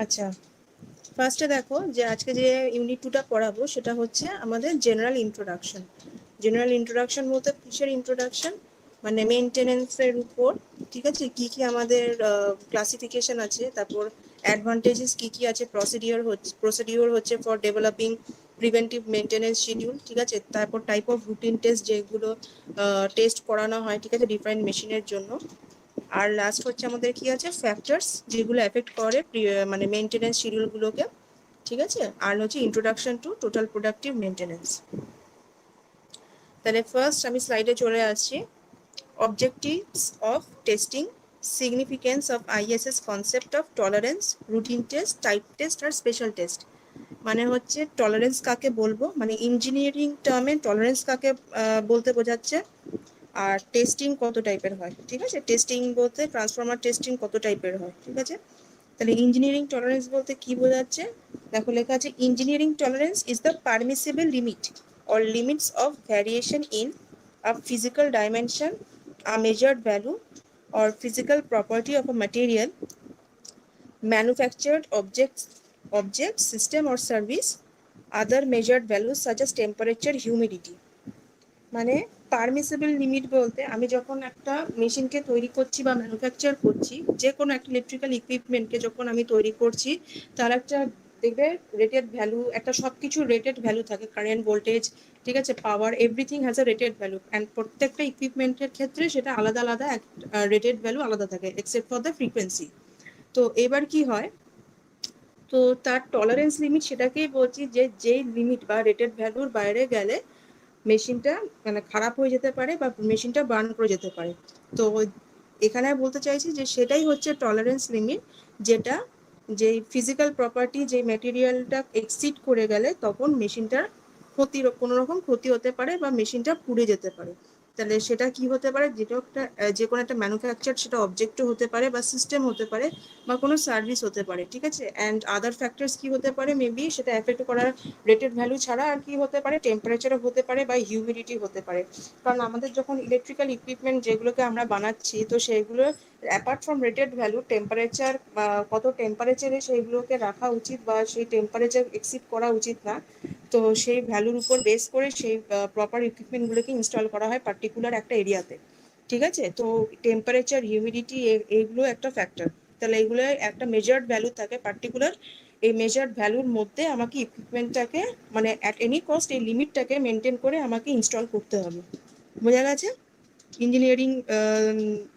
আচ্ছা, ফার্স্টে দেখো যে আজকে যে ইউনিট 2টা পড়াবো সেটা হচ্ছে আমাদের জেনারেল ইন্ট্রোডাকশন। জেনারেল ইন্ট্রোডাকশন বলতে কিসের ইন্ট্রোডাকশন, মানে মেনটেনেন্সের উপর, ঠিক আছে, কি কি আমাদের ক্লাসিফিকেশন আছে, তারপর অ্যাডভান্টেজেস কি কি আছে, প্রসিডিওর হচ্ছে for developing preventive maintenance schedule, ঠিক আছে, তারপর টাইপ অফ রুটিন টেস্ট যেগুলো টেস্ট করানো হয়, ঠিক আছে, ডিফারেন্ট মেশিনের জন্য। আর লাস্ট হচ্ছে আমাদের কি আছে, ফ্যাক্টরস যেগুলো এফেক্ট করে মানে মেনটেনেন্স শিডিউলগুলোকে, ঠিক আছে। আর হচ্ছে introduction to total productive maintenance. তাহলে ফার্স্ট আমি স্লাইডে চলে আসছি। Objectives of testing, significance of ISS concept of tolerance, routine test, type test আর স্পেশাল টেস্ট। মানে হচ্ছে টলারেন্স কাকে বলবো, মানে ইঞ্জিনিয়ারিং টার্মে টলারেন্স কাকে বলতে বোঝাচ্ছে, আর টেস্টিং কত টাইপের হয়, ঠিক আছে। টেস্টিং বলতে ট্রান্সফর্মার টেস্টিং কত টাইপের হয়, ঠিক আছে। তাহলে ইঞ্জিনিয়ারিং টলারেন্স বলতে কি বোঝাচ্ছে, দেখো লেখা আছে engineering tolerance is the permissible limit or limits of variation in a physical dimension, a measured value or physical property of a material, manufactured object, system or service, other measured values such as temperature, humidity. মানে permissible limit বলতে আমি যখন একটা মেশিনকে তৈরি করছি বা manufacture করছি, যে কোনো একটা ইলেকট্রিক্যাল ইকুইপমেন্টকে যখন আমি তৈরি করছি, তার একটা দেখবে রেটেড ভ্যালু, একটা সবকিছু রেটেড ভ্যালু থাকে, কারেন্ট, ভোল্টেজ, ঠিক আছে, power, everything has a rated value, and প্রত্যেকটা ইকুইপমেন্টের ক্ষেত্রে সেটা আলাদা আলাদা রেটেড ভ্যালু আলাদা থাকে এক্সেপ্ট ফর দ্য ফ্রিকোয়েন্সি। তো এবার কি হয়, তো তার টলারেন্স লিমিট সেটাকেই বলছি যে যেই লিমিট বা রেটেড ভ্যালুর বাইরে গেলে মেশিনটা মানে খারাপ হয়ে যেতে পারে বা মেশিনটা বার্ন করে যেতে পারে। তো এখানে বলতে চাইছি যে সেটাই হচ্ছে টলারেন্স লিমিট, যেটা যেই ফিজিক্যাল প্রপার্টি, যে ম্যাটেরিয়ালটা এক্সিড করে গেলে তখন মেশিনটার কোনো রকম ক্ষতি হতে পারে বা মেশিনটা পুড়ে যেতে পারে। তাহলে সেটা কি হতে পারে, যেটা একটা যে কোনো একটা ম্যানুফ্যাকচার, সেটা অবজেক্টও হতে পারে বা সিস্টেম হতে পারে বা কোনো সার্ভিস হতে পারে, ঠিক আছে। অ্যান্ড আদার ফ্যাক্টরস কি হতে পারে, মেবি সেটা এফেক্ট করার রেটেড ভ্যালু ছাড়া আর কি হতে পারে, টেম্পারেচারও হতে পারে বা হিউমিডিটি হতে পারে। কারণ আমাদের যখন ইলেকট্রিক্যাল ইকুইপমেন্ট যেগুলোকে আমরা বানাচ্ছি, তো সেগুলো apart from rated value, temperature বা কত টেম্পারেচারে সেইগুলোকে রাখা উচিত বা সেই টেম্পারেচার এক্সিড করা উচিত না, তো সেই ভ্যালুর উপর বেস করে সেই প্রপার ইকুইপমেন্টগুলোকে ইনস্টল করা হয় পার্টিকুলার একটা এরিয়াতে, ঠিক আছে। তো টেম্পারেচার, হিউমিডিটি এইগুলো একটা ফ্যাক্টর। তাহলে এগুলো একটা মেজার্ড ভ্যালু থাকে পার্টিকুলার, এই মেজার্ড ভ্যালুর মধ্যে আমাকে ইকুইপমেন্টটাকে মানে অ্যাট এনি কস্ট এই লিমিটটাকে মেনটেন করে আমাকে ইনস্টল করতে হবে। বোঝা গেছে ইঞ্জিনিয়ারিং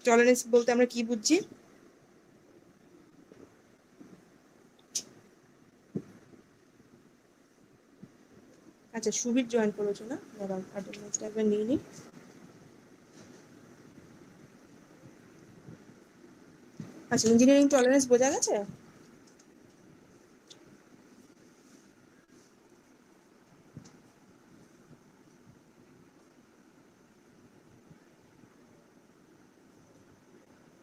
টলারেন্স বলতে আমরা কি বুঝছি? আচ্ছা, সুবীর জয়েন করেছো না, দাঁড়াও অ্যাটেন্ডেন্সটা একবার নিয়ে নিই। আচ্ছা, ইঞ্জিনিয়ারিং টলারেন্স বোঝা গেছে?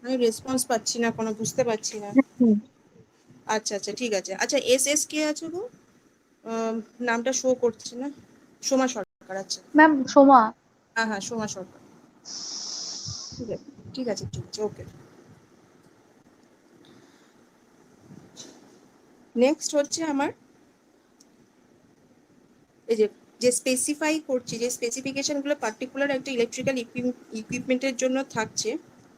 আমি রেসপন্স পাচ্ছি না, কোনো বুঝতে পারছি না। আচ্ছা আচ্ছা, ঠিক আছে। আচ্ছা, এস এস কে আছে গো? নামটা শো করছে না। সোমা সরকার, আচ্ছা। ম্যাম সোমা। হ্যাঁ হ্যাঁ, সোমা সরকার, ঠিক আছে ঠিক আছে ঠিক আছে, ওকে। নেক্সট হচ্ছে আমার এই যে স্পেসিফাই করছি, যে স্পেসিফিকেশনগুলো পার্টিকুলার একটা ইলেকট্রিক্যাল ইকুইপমেন্টের জন্য থাকছে,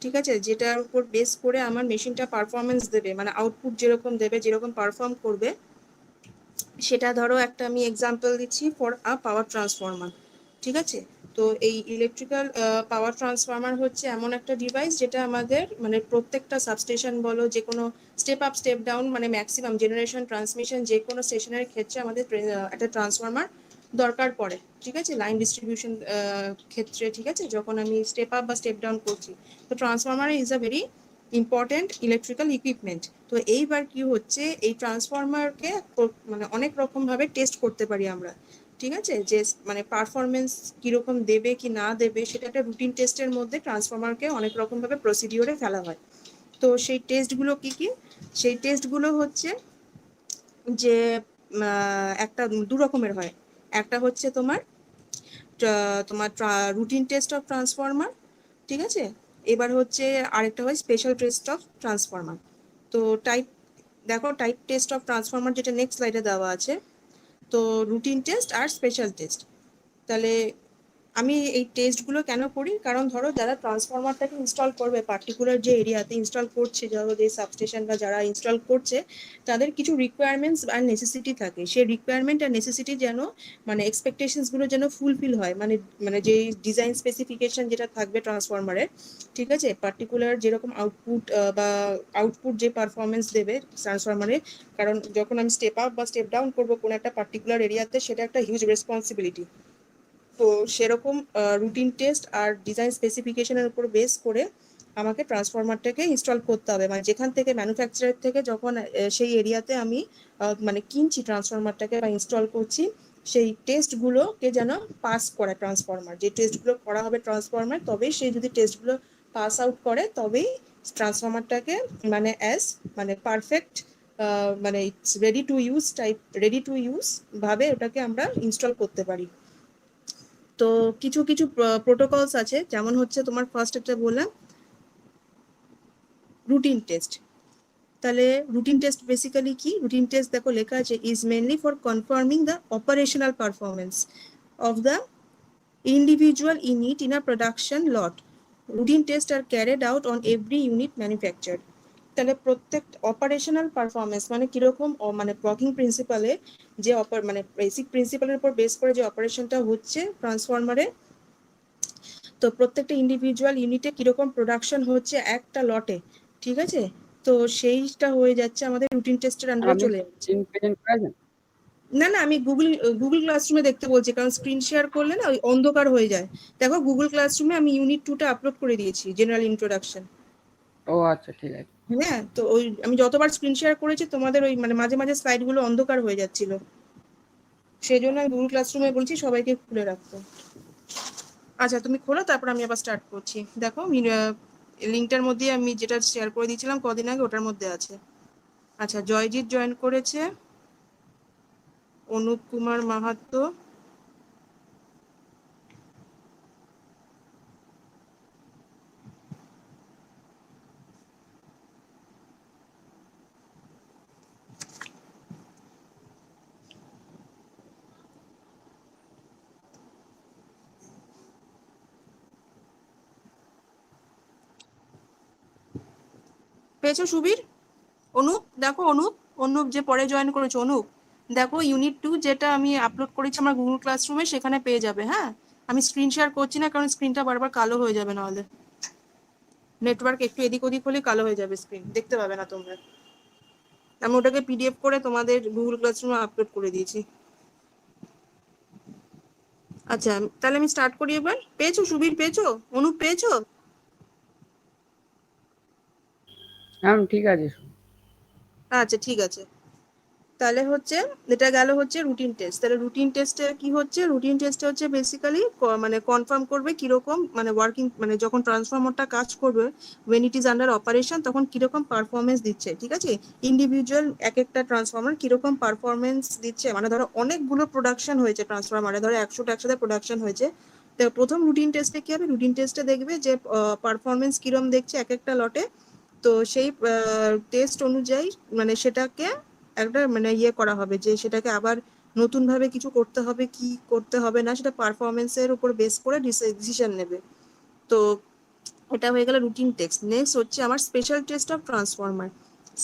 ঠিক আছে, যেটার উপর বেস করে আমার মেশিনটা পারফরমেন্স দেবে, মানে আউটপুট যেরকম দেবে, যেরকম পারফর্ম করবে, সেটা ধরো একটা আমি এক্সাম্পল দিচ্ছি ফর আ পাওয়ার ট্রান্সফরমার, ঠিক আছে। তো এই ইলেকট্রিক্যাল পাওয়ার ট্রান্সফরমার হচ্ছে এমন একটা ডিভাইস যেটা আমাদের মানে প্রত্যেকটা সাবস্টেশন বলো, যে কোনো স্টেপ আপ স্টেপ ডাউন, মানে ম্যাক্সিমাম জেনারেশন, ট্রান্সমিশন, যে কোনো স্টেশনের ক্ষেত্রে আমাদের একটা ট্রান্সফরমার দরকার পড়ে, ঠিক আছে, লাইন ডিস্ট্রিবিউশন ক্ষেত্রে, ঠিক আছে, যখন আমি স্টেপ আপ বা স্টেপ ডাউন করছি। তো transformer is a very important electrical equipment. তো এইবার কি হচ্ছে, এই ট্রান্সফরমারকে মানে অনেক রকম ভাবে টেস্ট করতে পারি আমরা, ঠিক আছে, যে মানে পারফরমেন্স কিরকম দেবে কি না দেবে, সেটা একটা রুটিন টেস্টের মধ্যে ট্রান্সফরমারকে অনেক রকম ভাবে প্রসিডিওরে ফেলা হয়। তো সেই টেস্টগুলো কি কি, সেই টেস্টগুলো হচ্ছে যে একটা দু রকমের হয়। একটা হচ্ছে তোমার তোমার রুটিন টেস্ট অফ ট্রান্সফরমার, ঠিক আছে। এবার হচ্ছে আরেকটা হয় স্পেশাল টেস্ট অফ ট্রান্সফরমার। তো টাইপ দেখো টাইপ টেস্ট অফ ট্রান্সফরমার যেটা নেক্সট স্লাইডে দেওয়া আছে, তো রুটিন টেস্ট আর স্পেশাল টেস্ট। তাহলে আমি এই টেস্টগুলো কেন করি, কারণ ধরো যারা ট্রান্সফরমারটাকে ইনস্টল করবে পার্টিকুলার যে এরিয়াতে ইনস্টল করছে, ধরো যে সাবস্টেশন বা যারা ইনস্টল করছে, তাদের কিছু রিকোয়ারমেন্টস আর নেসেসিটি থাকে। সেই রিকোয়ারমেন্ট আর নেসেসিটি যেন মানে এক্সপেকটেশনসগুলো যেন ফুলফিল হয়, মানে মানে যে ডিজাইন স্পেসিফিকেশন যেটা থাকবে ট্রান্সফরমারের, ঠিক আছে, পার্টিকুলার যেরকম আউটপুট বা আউটপুট যে পারফরমেন্স দেবে ট্রান্সফরমারে, কারণ যখন আমি স্টেপ আপ বা স্টেপ ডাউন করবো কোনো একটা পার্টিকুলার এরিয়াতে, সেটা একটা হিউজ রেসপন্সিবিলিটি। তো সেরকম রুটিন টেস্ট আর ডিজাইন স্পেসিফিকেশনের উপর বেস করে আমাকে ট্রান্সফরমারটাকে ইনস্টল করতে হবে, মানে যেখান থেকে ম্যানুফ্যাকচারার থেকে যখন সেই এরিয়াতে আমি মানে কিনছি ট্রান্সফরমারটাকে বা ইনস্টল করছি, সেই টেস্টগুলোকে যেন পাস করে ট্রান্সফরমার, যে টেস্টগুলো করা হবে ট্রান্সফরমার, তবেই সেই যদি টেস্টগুলো পাস আউট করে তবেই ট্রান্সফরমারটাকে মানে মানে পারফেক্ট মানে it's ready to use type, ready to use ভাবে ওটাকে আমরা ইনস্টল করতে পারি। তো কিছু কিছু প্রোটোকলস আছে, যেমন হচ্ছে তোমার ফার্স্ট একটা বললাম রুটিন টেস্ট। তাহলে রুটিন টেস্ট বেসিক্যালি কি, রুটিন টেস্ট দেখো লেখা আছে is mainly for confirming the operational performance of the individual unit in a production lot. Routine tests are carried out on every unit manufactured. তাহলে প্রত্যেক operational performance মানে কিরকম, মানে blocking প্রিন্সিপালে যে মানে বেসিক প্রিন্সিপালের উপর বেস করে যে অপারেশনটা হচ্ছে ট্রান্সফরমারে, তো প্রত্যেকটা ইন্ডিভিজুয়াল ইউনিটে কিরকম প্রোডাকশন হচ্ছে একটা লটে, ঠিক আছে, তো সেইটা হয়ে যাচ্ছে আমাদের রুটিন টেস্টের আন্ডারে আপনি চলে যাচ্ছে। স্ক্রিন প্রেজেন্ট করেছেন? না না, আমি গুগল ক্লাসরুমে দেখতে বলছি, কারণ স্ক্রিন শেয়ার করলে না ওই অন্ধকার হয়ে যায়। দেখো গুগল ক্লাসরুমে আমি ইউনিট 2টা আপলোড করে দিয়েছি, জেনারেল ইন্ট্রোডাকশন। ও আচ্ছা, ঠিক আছে। হ্যাঁ, তো ওই আমি যতবার স্ক্রিন শেয়ার করেছি তোমাদের ওই মানে মাঝে মাঝে স্লাইডগুলো অন্ধকার হয়ে যাচ্ছিল, সেই জন্য আমি গুগল ক্লাসরুমে বলছি সবাইকে খুলে রাখতে। আচ্ছা তুমি খোলো, তারপর আমি আবার স্টার্ট করছি। দেখো লিঙ্কটার মধ্যে আমি যেটা শেয়ার করে দিয়েছিলাম কদিন আগে, ওটার মধ্যে আছে। আচ্ছা, জয়জিৎ জয়েন করেছে, অনুপ কুমার মাহাতো, পেয়েছো সুবীর? অনুপ দেখো, অনুপ যে পরে জয়েন করেছে, অনুপ দেখো ইউনিট 2 যেটা আমি আপলোড করেছি আমার গুগল ক্লাসরুমে, সেখানে পেয়ে যাবে। হ্যাঁ, আমি স্ক্রিন শেয়ার করছি না, কারণ স্ক্রিনটা বারবার কালো হয়ে যাবে, নাহলে নেটওয়ার্ক একটু এদিক ওদিক হলে কালো হয়ে যাবে, স্ক্রিন দেখতে পাবে না তোমরা। আমি ওটাকে পিডিএফ করে তোমাদের গুগল ক্লাসরুমে আপলোড করে দিয়েছি। আচ্ছা তাহলে আমি স্টার্ট করি এবার। পেয়েছো সুবীর, পেয়েছো? অনুপ পেয়েছো? হ্যাঁ ঠিক আছে। আচ্ছা ঠিক আছে, তাহলে হচ্ছে এটা গেল হচ্ছে রুটিন টেস্ট। তাহলে রুটিন টেস্টে কি হচ্ছে, রুটিন টেস্টে হচ্ছে বেসিক্যালি মানে কনফার্ম করবে কিরকম মানে ওয়ার্কিং, মানে যখন ট্রান্সফরমারটা কাজ করবে when it is under operation, তখন কিরকম পারফরমেন্স দিচ্ছে, ঠিক আছে, ইন্ডিভিজুয়াল এক একটা ট্রান্সফরমার কিরকম পারফরমেন্স দিচ্ছে। মানে ধরো অনেকগুলো প্রোডাকশন হয়েছে ট্রান্সফরমারে, ধরো 100টা একসাথে প্রোডাকশন হয়েছে, তো প্রথম রুটিন টেস্টে কি হবে, রুটিন টেস্টে দেখবে যে পারফরমেন্স কিরম দেখছে এক একটা লটে। তো সেই টেস্ট অনুযায়ী মানে সেটাকে একটা মানে ইয়ে করা হবে, যে সেটাকে আবার নতুন ভাবে কিছু করতে হবে কি করতে হবে না, সেটা পারফরমেন্সের উপর বেস করে ডিসিশন নেবে। তো এটা হয়ে গেল রুটিন টেস্ট। নেক্সট হচ্ছে আমার special test of transformer.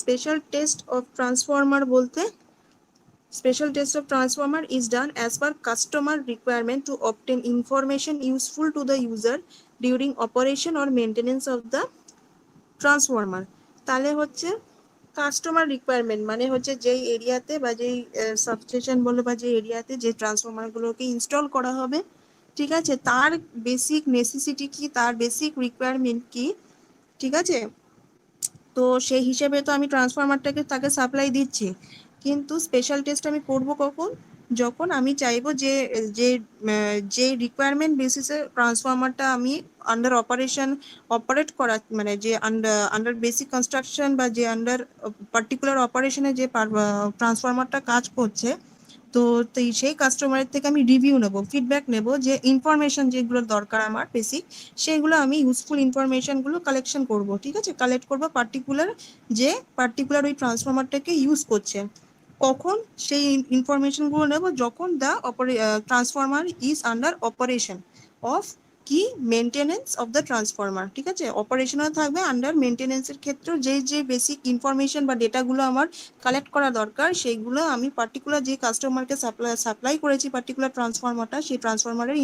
Special test of transformer বলতে, special test of transformer is done as per customer requirement to obtain information useful to the user during operation or maintenance of the transformer. তাহলে হচ্ছে customer requirement মানে হচ্ছে যেই এরিয়াতে বা যেই substation বলো বা যে এরিয়াতে যে ট্রান্সফরমারগুলোকে ইনস্টল করা হবে, ঠিক আছে, তার বেসিক নেসেসিটি কি, তার বেসিক রিকোয়ারমেন্ট কি, ঠিক আছে, তো সেই হিসেবে তো আমি ট্রান্সফরমারটাকে তাকে সাপ্লাই দিচ্ছি। কিন্তু স্পেশাল টেস্ট আমি করব কখন, যখন আমি চাইবো যে যে যে রিকোয়ারমেন্ট বেসিসে ট্রান্সফরমারটা আমি আন্ডার অপারেশন অপারেট করা, মানে যে আন্ডার বেসিক কনস্ট্রাকশন বা যে আন্ডার পার্টিকুলার অপারেশনে যে ট্রান্সফরমারটা কাজ করছে, তো সেই কাস্টমারের থেকে আমি রিভিউ নেব, ফিডব্যাক নেব, যে ইনফরমেশন যেগুলো দরকার আমার বেসিক, সেগুলো আমি ইউজফুল ইনফরমেশনগুলো কালেকশন করব, ঠিক আছে, কালেক্ট করব পার্টিকুলার ওই ট্রান্সফরমারটাকে ইউজ করছে কখন, সেই ইনফরমেশনগুলো নেব যখন transformer is under operation of কি মেনটেনেন্স অফ দ্য ট্রান্সফরমার, ঠিক আছে, অপারেশনাল থাকবে আন্ডার মেনটেনেন্সের ক্ষেত্রে যে বেসিক ইনফরমেশন বা ডেটাগুলো আমার কালেক্ট করা দরকার, সেইগুলো আমি পার্টিকুলার যে কাস্টমারকে সাপ্লাই করেছি পার্টিকুলার ট্রান্সফরমারটা, সেই ট্রান্সফরমারের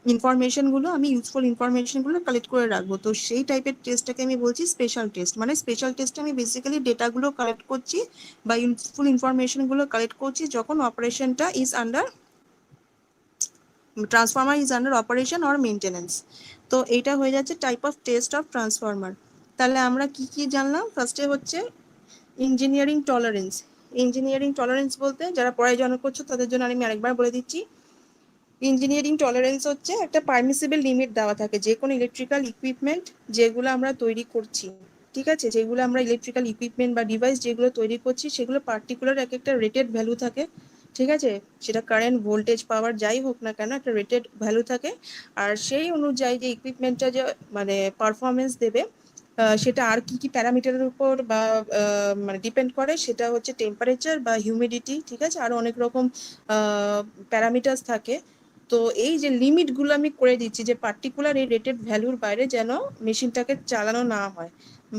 ইনফরমেশনগুলো আমি ইউজফুল ইনফরমেশনগুলো কালেক্ট করে রাখবো। তো সেই টাইপের টেস্টটাকে আমি বলছি স্পেশাল টেস্ট। মানে স্পেশাল টেস্টে আমি বেসিক্যালি ডেটাগুলো কালেক্ট করছি বা ইউজফুল ইনফরমেশনগুলো কালেক্ট করছি যখন অপারেশনটা is under transformer is under operation or maintenance. তো এইটা হয়ে যাচ্ছে type of test of transformer. তাহলে আমরা কি কি জানলাম? ফার্স্টে হচ্ছে ইঞ্জিনিয়ারিং টলারেন্স। ইঞ্জিনিয়ারিং টলারেন্স বলতে যারা পড়াশোনা করছো তাদের জন্য আমি আরেকবার বলে দিচ্ছি। ইঞ্জিনিয়ারিং টলারেন্স হচ্ছে একটা পারমিসিবল লিমিট দেওয়া থাকে যে কোনো ইলেকট্রিক্যাল ইকুইপমেন্ট যেগুলো আমরা তৈরি করছি, ঠিক আছে, যেগুলো আমরা ইলেকট্রিক্যাল ইকুইপমেন্ট বা ডিভাইস যেগুলো তৈরি করছি সেগুলো পার্টিকুলার একটা রেটেড ভ্যালু থাকে, ঠিক আছে, সেটা কারেন্ট ভোল্টেজ পাওয়ার যাই হোক না কেন একটা রেটেড ভ্যালু থাকে। আর সেই অনুযায়ী যে ইকুইপমেন্টটা যে মানে পারফরমেন্স দেবে সেটা আর কি কি প্যারামিটারের উপর বা মানে ডিপেন্ড করে, সেটা হচ্ছে টেম্পারেচার বা হিউমিডিটি, ঠিক আছে, আরো অনেক রকম প্যারামিটার্স থাকে। তো এই যে লিমিটগুলো আমি করে দিচ্ছি যে পার্টিকুলার এই রেটেড ভ্যালুর বাইরে যেন মেশিনটাকে চালানো না হয়,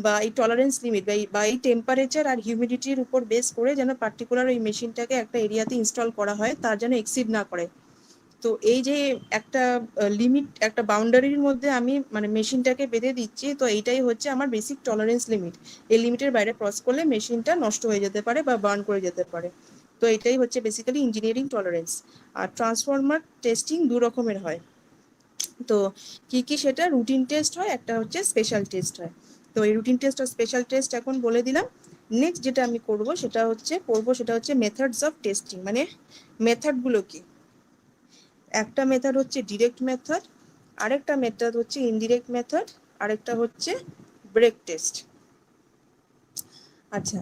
বা এই টলারেন্স লিমিট বা এই টেম্পারেচার আর হিউমিডিটির উপর বেস করে যেন পার্টিকুলার এই মেশিনটাকে একটা এরিয়াতে ইনস্টল করা হয়, তার যেন এক্সিড না করে। তো এই যে একটা লিমিট, একটা বাউন্ডারির মধ্যে আমি মানে মেশিনটাকে বেঁধে দিচ্ছি, তো এইটাই হচ্ছে আমার বেসিক টলারেন্স লিমিট। এই লিমিটের বাইরে ক্রস করলে মেশিনটা নষ্ট হয়ে যেতে পারে বা বার্ন করে যেতে পারে। তো এটাই হচ্ছে বেসিক্যালি ইঞ্জিনিয়ারিং টলারেন্স। আর ট্রান্সফরমার টেস্টিং দু রকমের হয়। তো কি কি সেটা রুটিন টেস্ট হয়, একটা হচ্ছে স্পেশাল টেস্ট হয়। তো এই রুটিন টেস্ট আর স্পেশাল টেস্ট এখন বলে দিলাম। নেক্সট যেটা আমি করব সেটা হচ্ছে মেথডস অফ টেস্টিং। মানে মেথডগুলো কি, একটা মেথড হচ্ছে ডিরেক্ট মেথড, আরেকটা মেথড হচ্ছে ইনডিরেক্ট মেথড, আরেকটা হচ্ছে ব্রেক টেস্ট। আচ্ছা,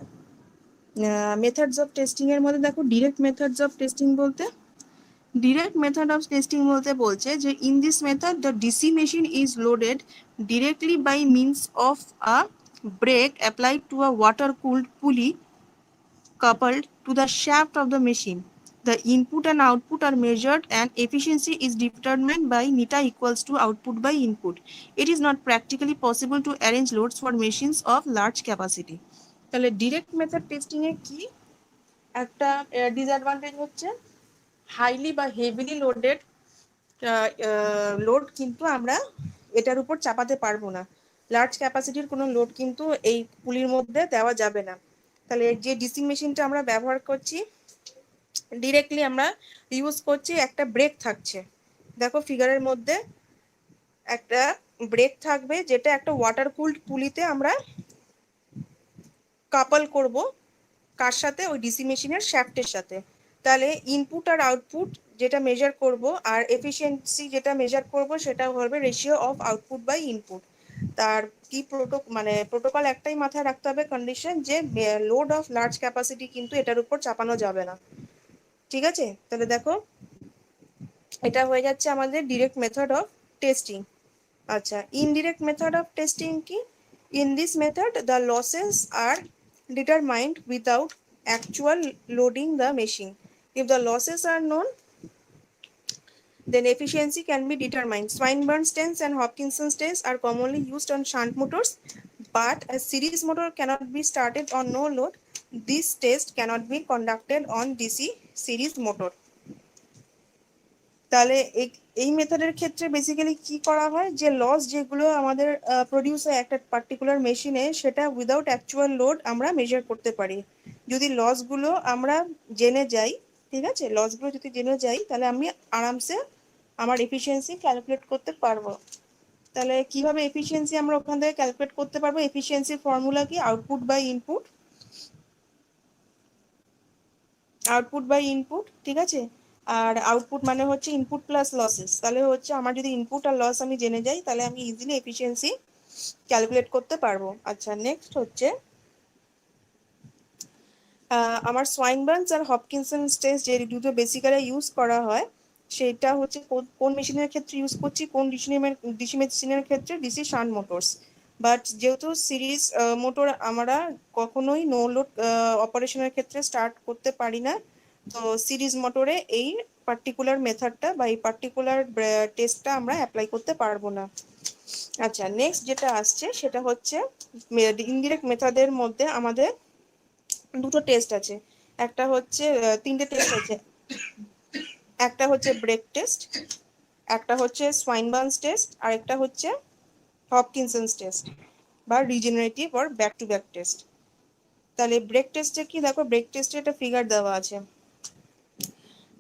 মেথডস অফ টেস্টিং এর মধ্যে দেখো ডিরেক্ট মেথডস অফ টেস্টিং বলতে, ডিরেক্ট মেথড অফ টেস্টিং বলতে বলছে যে in this method the DC machine is loaded directly by means of a brake applied to a water cooled pulley coupled to the shaft of the machine. The input and output are measured and efficiency is determined by neta equals to output by input. It is not practically possible to arrange loads for machines of large capacity. তাহলে direct method testing এ কি একটা disadvantage হচ্ছে, highly বা heavily loaded load কিন্তু আমরা এটার উপর চাপাতে পারবো না। লার্জ ক্যাপাসিটির কোনো লোড কিন্তু এই পুলির মধ্যে দেওয়া যাবে না। তাহলে যে ডিসি মেশিনটা আমরা ব্যবহার করছি ডিরেক্টলি আমরা ইউজ করছি, একটা ব্রেক থাকছে, দেখো ফিগারের মধ্যে একটা ব্রেক থাকবে যেটা একটা ওয়াটার কুলড পুলিতে আমরা কাপল করব, কার সাথে? ওই ডিসি মেশিনের শ্যাফটের সাথে। তাহলে ইনপুট আর আউটপুট যেটা মেজার করব আর এফিসিয়েন্সি যেটা মেজার করব সেটা হবে ratio of output by input. তার কি প্রোটোকল একটাই মাথায় রাখতে হবে কন্ডিশন, যে লোড অফ লার্জ ক্যাপাসিটি কিন্তু এটার উপর চাপানো যাবে না, ঠিক আছে। তাহলে দেখো এটা হয়ে যাচ্ছে আমাদের ডিরেক্ট মেথড অফ টেস্টিং। আচ্ছা, ইনডিরেক্ট মেথড অফ টেস্টিং কি? In this method the losses are determined without actual loading the machine. If the losses are known, then efficiency can be determined. Swinburne's test and Hopkinson's test are commonly used on shunt motors, but a series motor cannot be started on no load. This test cannot be conducted on DC series motor. তাহলে এই মেথডের ক্ষেত্রে basically কি করা হয়, যে loss যেগুলো আমাদের প্রডিউস হয় একটা পার্টিকুলার মেশিনে সেটা উইদাউট অ্যাকচুয়াল লোড আমরা মেজার করতে পারি। যদি লসগুলো আমরা জেনে যাই, ঠিক আছে, লসগুলো যদি জেনে যাই তাহলে আমি আরামসে আমার এফিসিয়েন্সি ক্যালকুলেট করতে পারবো। তাহলে কিভাবে এফিসিয়েন্সি আমরা ওখান থেকে ক্যালকুলেট করতে পারবো? এফিসিয়েন্সির ফর্মুলা কি? Output by input, output by input, ঠিক আছে। আর আউটপুট মানে হচ্ছে ইনপুট প্লাস লসেস। তাহলে হচ্ছে আমার যদি ইনপুট আর লস আমি জেনে যাই তাহলে আমি ইজিলি এফিসিয়েন্সি ক্যালকুলেট করতে পারবো। আচ্ছা, নেক্সট হচ্ছে আমার সোয়াইনবার্নস আর হপকিনসন টেস্ট যে দুটো বেসিক্যালি ইউজ করা হয়, সেটা হচ্ছে কোন মেশিনের ক্ষেত্রে ইউজ করছি, কোন ডিসি মেশিনের ক্ষেত্রে, ডিসি শান্ট মোটরস। বাট যেহেতু সিরিজ মোটর আমরা কখনোই নো লোড অপারেশনের ক্ষেত্রে স্টার্ট করতে পারি না, তো সিরিজ মোটরে এই পার্টিকুলার মেথডটা বা এই পার্টিকুলার টেস্টটা আমরা অ্যাপ্লাই করতে পারবো না। আচ্ছা, নেক্সট যেটা আসছে সেটা হচ্ছে ইনডিরেক্ট মেথডের মধ্যে আমাদের দুটো টেস্ট আছে। একটা হচ্ছে তিনটে টেস্ট আছে। একটা হচ্ছে ব্রেক টেস্ট, একটা হচ্ছে সোয়াইনবার্নস টেস্ট, আর একটা হচ্ছে হপকিনসন্স টেস্ট বা regenerative or back to back test. তাহলে ব্রেক টেস্টে কি, দেখো ব্রেক টেস্টে একটা ফিগার দেওয়া আছে।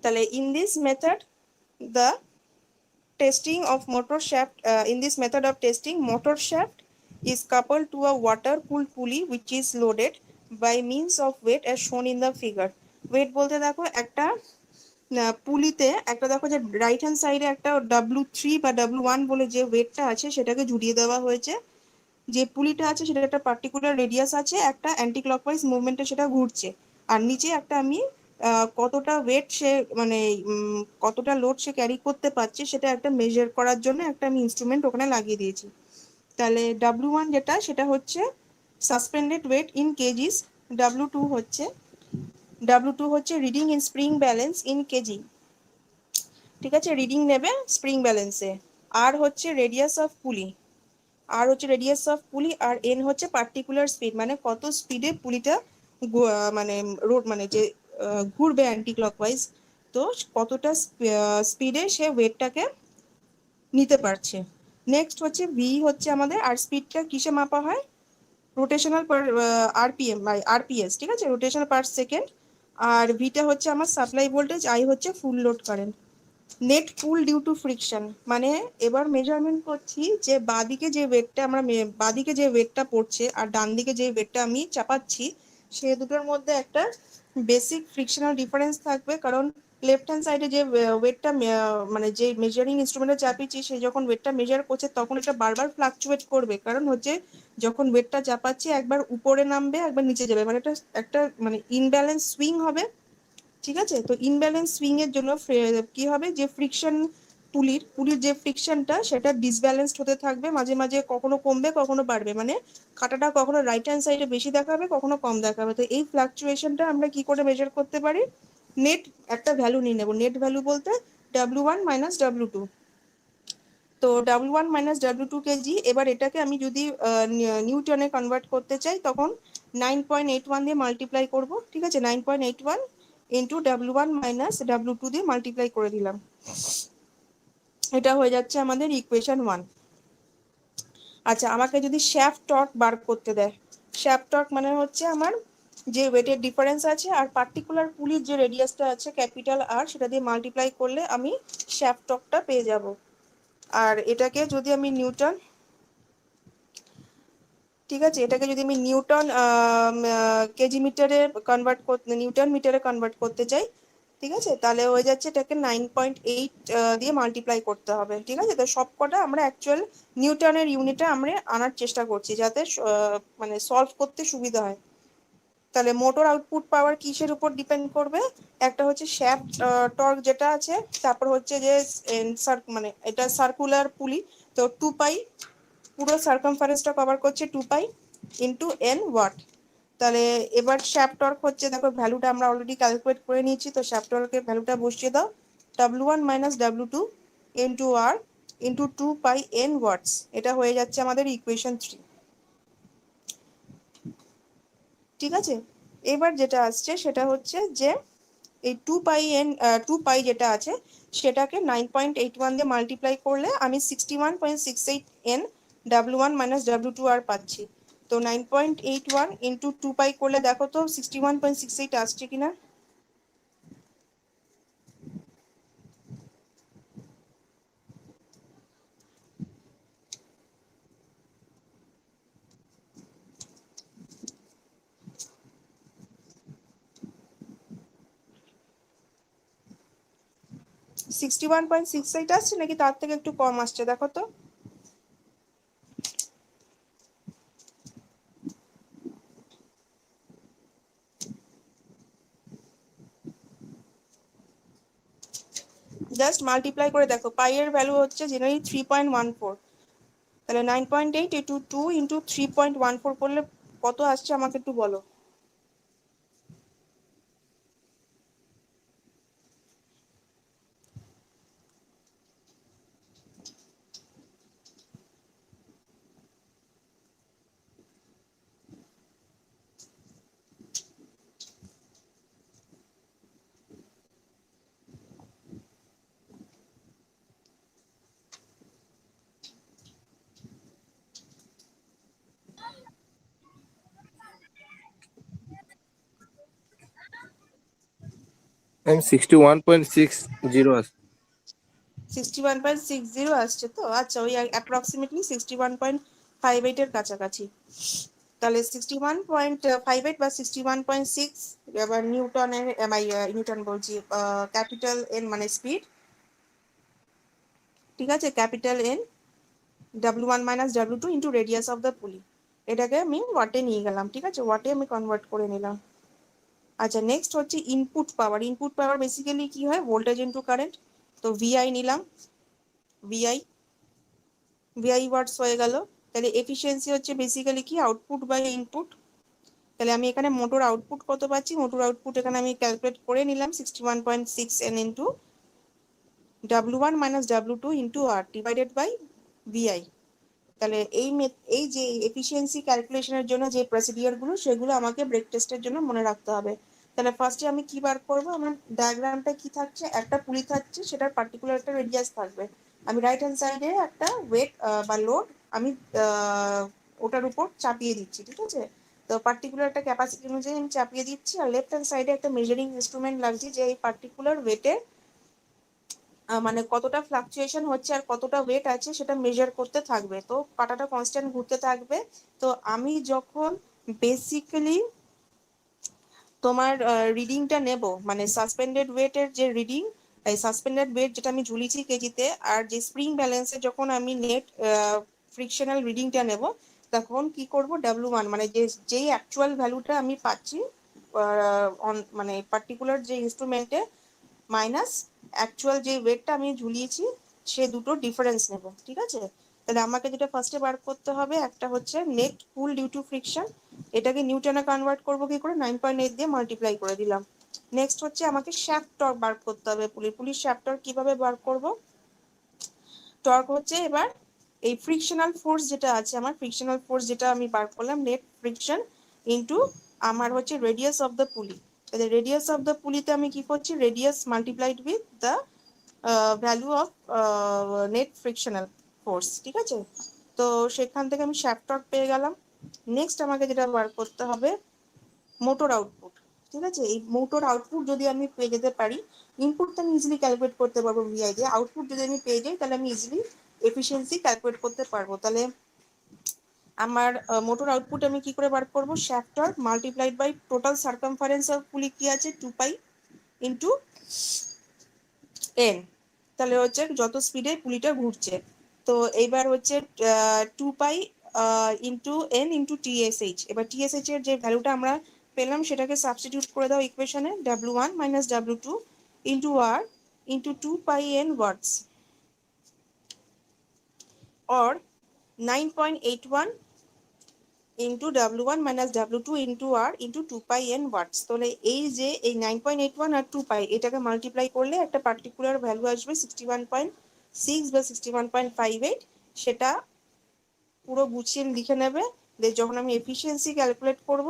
তাহলে in this method the testing of motor shaft in this method of testing, motor shaft is coupled to a water cooled pulley which is loaded by means of weight as shown in the figure. weight বলতে দেখো একটা পুলিতে একটা, দেখো যে right hand সাইডে একটা W3 বা W1 বলে যে ওয়েটটা আছে সেটাকে জুড়িয়ে দেওয়া হয়েছে। যে পুলিটা আছে সেটা একটা পার্টিকুলার রেডিয়াস আছে, একটা অ্যান্টি ক্লকওয়াইজ মুভমেন্টে সেটা ঘুরছে। আর নিচে একটা আমি কতটা ওয়েট সে মানে কতটা লোড সে ক্যারি করতে পারছে সেটা একটা মেজার করার জন্য একটা আমি ইনস্ট্রুমেন্ট ওখানে লাগিয়ে দিয়েছি। তাহলে W1 যেটা, সেটা হচ্ছে suspended wait in KGs. W2 হচ্ছে reading in spring balance in KG. ঠিক আছে, রিডিং নেবে স্প্রিং ব্যালেন্সে। আর হচ্ছে রেডিয়াস অফ পুলি, আর হচ্ছে রেডিয়াস অফ পুলি, আর এন হচ্ছে পার্টিকুলার স্পিড, মানে কত স্পিডে পুলিটা মানে রোড মানে যে ঘুরবে অ্যান্টি ক্লকওয়াইজ, তো কতটা স্পিডে সে ওয়েটটাকে নিতে পারছে। নেক্সট হচ্ছে ভি হচ্ছে আমাদের, আর স্পিডটা কিসে মাপা হয়, rotational per RPM by RPS, ঠিক আছে, রোটেশনাল পার সেকেন্ড। আর ভিটা হচ্ছে আমার সাপ্লাই ভোল্টেজ, আই হচ্ছে full load current. Net pull due to friction, মানে এবার মেজারমেন্ট করছি যে বাঁদিকে যে ওয়েটটা বাঁদিকে যে ওয়েটটা পড়ছে আর ডান দিকে যে ওয়েটটা আমি চাপাচ্ছি, সে দুটোর মধ্যে একটা বেসিক ফ্রিকশনাল ডিফারেন্স থাকবে। কারণ লেফট হ্যান্ড সাইডে যে ওয়েটটা মানে যে মেজারিং ইনস্ট্রুমেন্টে চাপিয়েছি, সে যখন ওয়েটটা মেজার করছে তখন এটা বারবার ফ্লাকচুয়েট করবে। কারণ হচ্ছে যখন ওয়েটটা চাপাচ্ছি একবার উপরে নামবে একবার নিচে যাবে, মানে এটা একটা মানে ইনব্যালেন্স সুইং হবে। ঠিক আছে, তো ইনব্যালেন্স সুইং এর জন্য কি হবে, যে ফ্রিকশন পুলির যে ফ্রিকশনটা সেটা ডিসব্যালেন্সড হতে থাকবে, মাঝে মাঝে কখনো কমবে কখনো বাড়বে, মানে কাঁটাটা কখনো রাইট হ্যান্ড সাইডে বেশি দেখাবে কখনো কম দেখাবে। তো এই ফ্লাকচুয়েশনটা আমরা কি করে মেজার করতে পারি, নেট একটা ভ্যালু নিয়ে নেব। নেট ভ্যালু বলতে W1 মাইনাস W2। তো W1 মাইনাস W2 কেজি। এবার এটাকে আমি যদি নিউটনে কনভার্ট করতে চাই তখন 9.81 দিয়ে মাল্টিপ্লাই করব। ঠিক আছে, 9.81 ইন্টু W1 মাইনাস W2 দিয়ে মাল্টিপ্লাই করে দিলাম। এটা হয়ে যাচ্ছে আমাদের ইকুয়েশন 1। আচ্ছা, আমাকে যদি শ্যাফট টর্ক বার করতে দেয়, শ্যাফট টর্ক মানে হচ্ছে আমার যে ওয়েটের ডিফারেন্স আছে আর পার্টিকুলার পুলির যে রেডিয়াসটা আছে ক্যাপিটাল আর, সেটা দিয়ে মাল্টিপ্লাই করলে আমি শ্যাফট টর্কটা পেয়ে যাব। আর এটাকে যদি আমি নিউটন, ঠিক আছে, এটাকে যদি আমি নিউটন কেজি মিটারে কনভার্ট করতে, নিউটন মিটারে কনভার্ট করতে চাই, ঠিক আছে, তাহলে হয়ে যাচ্ছে এটাকে 9.8 দিয়ে মাল্টিপ্লাই করতে হবে। ঠিক আছে, তো সবকটা আমরা অ্যাকচুয়াল নিউটনের ইউনিটে আমরা আনার চেষ্টা করছি যাতে মানে সলভ করতে সুবিধা হয়। তাহলে মোটর আউটপুট পাওয়ার কিসের উপর ডিপেন্ড করবে, একটা হচ্ছে শ্যাফট টর্ক যেটা আছে, তারপর হচ্ছে যে মানে এটা সার্কুলার পুলি, তো 2 পাই, পুরো সার্কামফারেন্সটা কভার করছে 2 পাই ইন্টু এন ওয়াট। তাহলে এবার শ্যাফট টর্ক হচ্ছে, দেখো ভ্যালুটা আমরা অলরেডি ক্যালকুলেট করে নিয়েছি, তো শ্যাফট টর্কের ভ্যালুটা বসিয়ে দাও, W1 minus W2 into R into 2 pi N ওয়াটস। এটা হয়ে যাচ্ছে আমাদের ইকুয়েশন 3। ঠিক আছে, এবার যেটা আসছে সেটা হচ্ছে যে এই 2 পাই যেটা আছে সেটাকে 9.81 দিয়ে মাল্টিপ্লাই করলে আমি 61.68 এন W1 মাইনাস W2 আর পাচ্ছি। তো 9.81 ইন্টু 2 পাই করলে দেখো তো 61.68 আসছে কিনা। Sixty one point six eight আসছে নাকি তার থেকে একটু কম আসছে, দেখো তো। জাস্ট মাল্টিপ্লাই করে দেখো, পাই এর ভ্যালু হচ্ছে জেনারেলি 3.14, তাহলে 9.8 ইন্টু 2 ইন্টু 3.14 করলে কত আসছে আমাকে একটু বলো। আমি 61.60 আছে। 61.60 আসছে তো, আচ্ছা ওই অ্যাপ্রক্সিমেটলি 61.58 এর কাছাকাছি। তাহলে 61.58 বা 61.6, এবার নিউটনের নিউটন বলছি, ক্যাপিটাল এন মানে স্পিড, ঠিক আছে, capital N W1 minus W2 into radius of the পুলি, এটাকে আমি ওয়াটে নিয়ে গেলাম, ঠিক আছে, ওয়াটে আমি কনভার্ট করে নিলাম। আচ্ছা নেক্সট হচ্ছে ইনপুট পাওয়ার। ইনপুট পাওয়ার বেসিক্যালি কি হয়, ভোল্টেজ ইন্টু কারেন্ট, তো ভিআই নিলাম, ভিআই ওয়াটস হয়ে গেল। তাহলে এফিসিয়েন্সি হচ্ছে বেসিক্যালি কি, আউটপুট বাই ইনপুট। তাহলে আমি এখানে মোটর আউটপুট কত পাচ্ছি, মোটর আউটপুট এখানে আমি ক্যালকুলেট করে নিলাম 61.6 N into W1 minus W2 into R divided by VI. তাহলে এই যে এফিসিয়েন্সি ক্যালকুলেশনের জন্য যে প্রসিডিওর গুলো, সেগুলো আমাকে ব্রেক টেস্টের জন্য মনে রাখতে হবে। তাহলে ফার্স্টে আমি কি বার করবো, আমার ডায়াগ্রামটা কি থাকছে, একটা পুলি থাকছে, সেটার পার্টিকুলার একটা রেডিয়াস থাকবে। আমি রাইট হ্যান্ড সাইডে একটা ওয়েট বা লোড আমি ওটার উপর চাপিয়ে দিচ্ছি, ঠিক আছে, তো পার্টিকুলার একটা ক্যাপাসিটি অনুযায়ী আমি চাপিয়ে দিচ্ছি, আর লেফট হ্যান্ড সাইডে একটা মেজারিং ইনস্ট্রুমেন্ট লাগছে, যে এই পার্টিকুলার ওয়েটের মানে কতটা ফ্লাকচুয়েশন হচ্ছে আর কতটা ওয়েট আছে সেটা মেজার করতে থাকবে, তো কাঁটাটা কনস্ট্যান্ট ঘুরতে থাকবে। তো আমি যখন বেসিক্যালি তোমার রিডিংটা নেব, মানে সাসপেন্ডেড ওয়েটের যে রিডিং, এই সাসপেন্ডেড ওয়েট যেটা আমি ঝুলিয়েছি কেজিতে, আর যে স্প্রিং ব্যালেন্সে যখন আমি নেট ফ্রিকশনাল রিডিংটা নেব, তখন কি করব, W1 মানে যেই অ্যাকচুয়াল ভ্যালুটা আমি পাচ্ছি মানে পার্টিকুলার যে ইনস্ট্রুমেন্টে, মাইনাস অ্যাকচুয়াল যে ওয়েটটা আমি ঝুলিয়েছি, সে দুটো ডিফারেন্স নেব, ঠিক আছে। তাহলে আমাকে যেটা ফার্স্টে বার করতে হবে, একটা হচ্ছে net pull due to friction, এটাকে নিউটনে কনভার্ট করবো কি করে, 9.8 দিয়ে মাল্টিপ্লাই করে দিলাম। নেক্সট হচ্ছে আমাকে শ্যাফট টর্ক বার করতে হবে, পুলির শ্যাফট টর্ক কিভাবে বার করব, টর্ক হচ্ছে এবার এই ফ্রিকশনাল ফোর্স যেটা আছে, আমার ফ্রিকশনাল ফোর্স যেটা আমি বার করলাম, নেট ফ্রিকশন ইন্টু আমার হচ্ছে রেডিয়াস অফ দ্য পুলি। তাহলে রেডিয়াস অফ দ্য পুলিতে আমি কি করছি, radius multiplied with the value of net frictional force, ঠিক আছে। তো সেখান থেকে আমি শ্যাফট টর্ক পেয়ে গেলাম। নেক্সট আমাকে যেটা বার করতে হবে, মোটর আউটপুট, ঠিক আছে। এই মোটর আউটপুট যদি আমি পেয়ে যেতে পারি, ইনপুট তো আমি ইজিলি ক্যালকুলেট করতে পারবো ভিআই দিয়ে, আউটপুট যদি আমি পেয়ে যাই, তাহলে আমি ইজিলি এফিসিয়েন্সি ক্যালকুলেট করতে পারবো। তাহলে আমার মোটর আউটপুট আমি কি করে বার করবো, shaft torque multiplied by total circumference of pulley কি আছে 2 পাই ইন্টু এন, তাহলে হচ্ছে যত স্পিডে পুলিটা ঘুরছে। তো এইবার হচ্ছে 2 pi into N into TSH. এবার টিএসএইচ এর যে ভ্যালুটা আমরা পেলাম, সেটাকে সাবস্টিটিউট করে দাও ইকুয়েশনে, W1 minus W2 into R into 2 pi N watts, or 9.81 into W1 minus W2 into R into 2 pi N watts. তাহলে এই যে এই 9.81 আর 2 পাই, এটাকে মাল্টিপ্লাই করলে একটা পার্টিকুলার ভ্যালু আসবে 61.6 বা 61.58, সেটা পুরো গুছিয়ে লিখে নেবে। যখন আমি এফিসিয়েন্সি ক্যালকুলেট করব,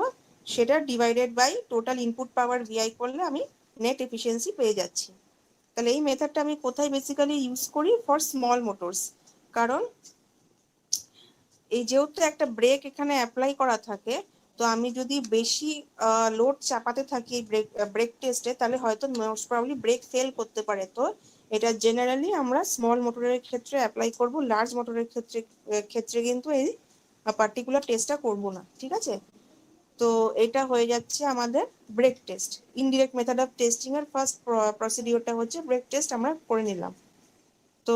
সেটা divided by total input power VI করলে আমি নেট এফিসিয়েন্সি পেয়ে যাচ্ছি। তাহলে এই মেথডটা আমি কোথায় বেসিক্যালি ইউজ করি, ফর স্মল মোটরস, কারণ এই যেহেতু একটা ব্রেক এখানে অ্যাপ্লাই করা থাকে, তো আমি যদি বেশি লোড চাপাতে থাকি ব্রেক টেস্টে, তাহলে হয়তো মোস্ট প্রবাবলি ব্রেক ফেল করতে পারে। তো এটা জেনারেলি আমরা স্মল মোটরের ক্ষেত্রে অ্যাপ্লাই করব, লার্জ মোটরের ক্ষেত্রে কিন্তু এই পার্টিকুলার টেস্টটা করব না, ঠিক আছে। তো এটা হয়ে যাচ্ছে আমাদের brake test. Indirect method of testing এর ফার্স্ট প্রসিডিওরটা হচ্ছে ব্রেক টেস্ট, আমরা করে নিলাম। তো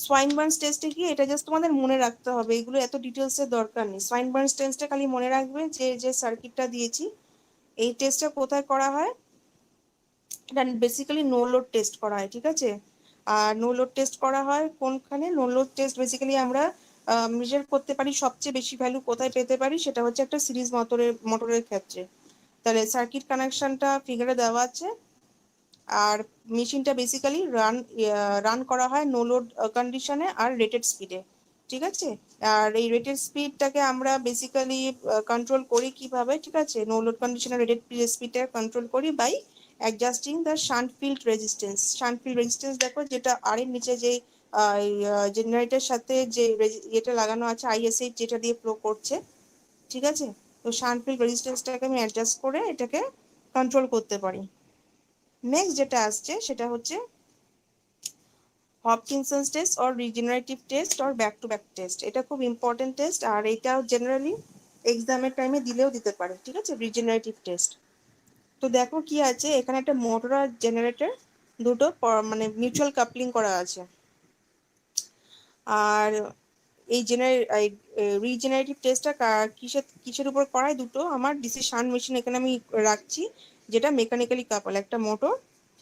সোয়াইনবার্নস টেস্টে কি, এটা জাস্ট তোমাদের মনে রাখতে হবে, এগুলো এত ডিটেলস এর দরকার নেই। সোয়াইনবার্নস টেস্টে খালি মনে রাখবে যে যে সার্কিটটা দিয়েছি, এই টেস্টটা কোথায় করা হয়, এটা বেসিক্যালি নো লোড টেস্ট করা হয়, ঠিক আছে। আর নো লোড টেস্ট করা হয় কোনখানে? নো লোড টেস্ট বেসিক্যালি আমরা মেজার করতে পারি সবচেয়ে বেশি ভ্যালু কোথায় পেতে পারি, সেটা হচ্ছে একটা সিরিজ মোটরের ক্ষেত্রে। তাহলে সার্কিট কানেকশনটা ফিগারে দেওয়া আছে, আর মেশিনটা বেসিক্যালি রান করা হয় নো লোড কন্ডিশনে আর রেটেড স্পিডে, ঠিক আছে। আর এই রেটেড স্পিডটাকে আমরা বেসিক্যালি কন্ট্রোল করি কিভাবে, ঠিক আছে। নো লোড কন্ডিশনে রেটেড স্পিডটা কন্ট্রোল করি by adjusting the shunt field resistance. Shunt field resistance দেখো, যেটা আর এর নিচে যে জেনারেটরের সাথে যে এটা লাগানো আছে আইএসএইচ, যেটা দিয়ে ফ্লো করছে, ঠিক আছে। তো শান্ট ফিল্ড রেজিস্ট্যান্সটাকে আমি অ্যাডজাস্ট করে এটাকে কন্ট্রোল করতে পারি। নেক্সট যেটা আসছে সেটা হচ্ছে Hopkinson's test or regenerative test or back to back test. এটা খুব ইম্পর্টেন্ট টেস্ট, আর এটাও জেনারেলি এক্সামের টাইমে দিলেও দিতে পারে, ঠিক আছে, রিজেনারেটিভ টেস্ট। তো দেখো কি আছে এখানে, একটা মোটর আর জেনারেটর দুটো মানে মিউচুয়াল কাপলিং করা আছে। আর এই রিজেনারেটিভ টেস্টটা কিসের উপর করায়? দুটো আমার ডিসি শান্ট মেশিন এখানে আমি রাখছি, যেটা মেকানিক্যালি কাপল, একটা মোটর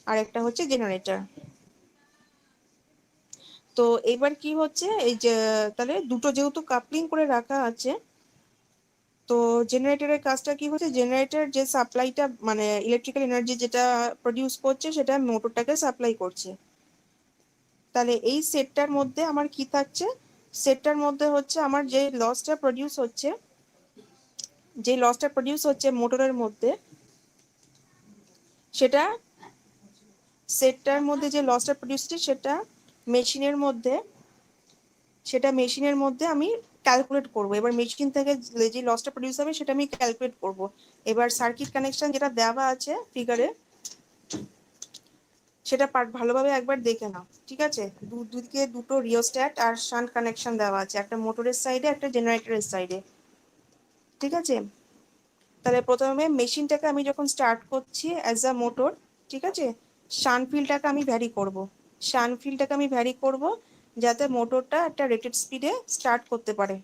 আর একটা হচ্ছে জেনারেটর। তো এবার কি হচ্ছে, এই যে তাহলে দুটো যেহেতু কাপলিং করে রাখা আছে, তো জেনারেটরের কাজটা কি হচ্ছে, জেনারেটর যে সাপ্লাইটা মানে ইলেকট্রিক্যাল এনার্জি যেটা প্রডিউস করছে সেটা মোটরটাকে সাপ্লাই করছে। তাহলে এই সেটটার মধ্যে আমার কি থাকছে, সেটটার মধ্যে হচ্ছে আমার যে লসটা প্রডিউস হচ্ছে মোটরের মধ্যে, সেটা সেটটার মধ্যে যে লসটা প্রডিউস হচ্ছে সেটা মেশিনের মধ্যে আমি ক্যালকুলেট করব। এবার মেশিন থেকে যে লসটা প্রডিউস হবে সেটা আমি ক্যালকুলেট করব। এবার সার্কিট কানেকশন যেটা দেওয়া আছে ফিগারে, সেটা ভালোভাবে একবার দেখে নাও, ঠিক আছে। দুদিকে দুটো রিওস্ট্যাট আর শান্ট কানেকশন দেওয়া আছে, একটা মোটরের সাইডে একটা জেনারেটরের সাইডে, ঠিক আছে। তাহলে প্রথমে মেশিনটাকে আমি যখন স্টার্ট করছি অ্যাজ আ মোটর, ঠিক আছে, শান্ট ফিল্ডটাকে আমি ভ্যারি করব যাতে মোটরটা একটা রেটেড স্পিডে স্টার্ট করতে পারে,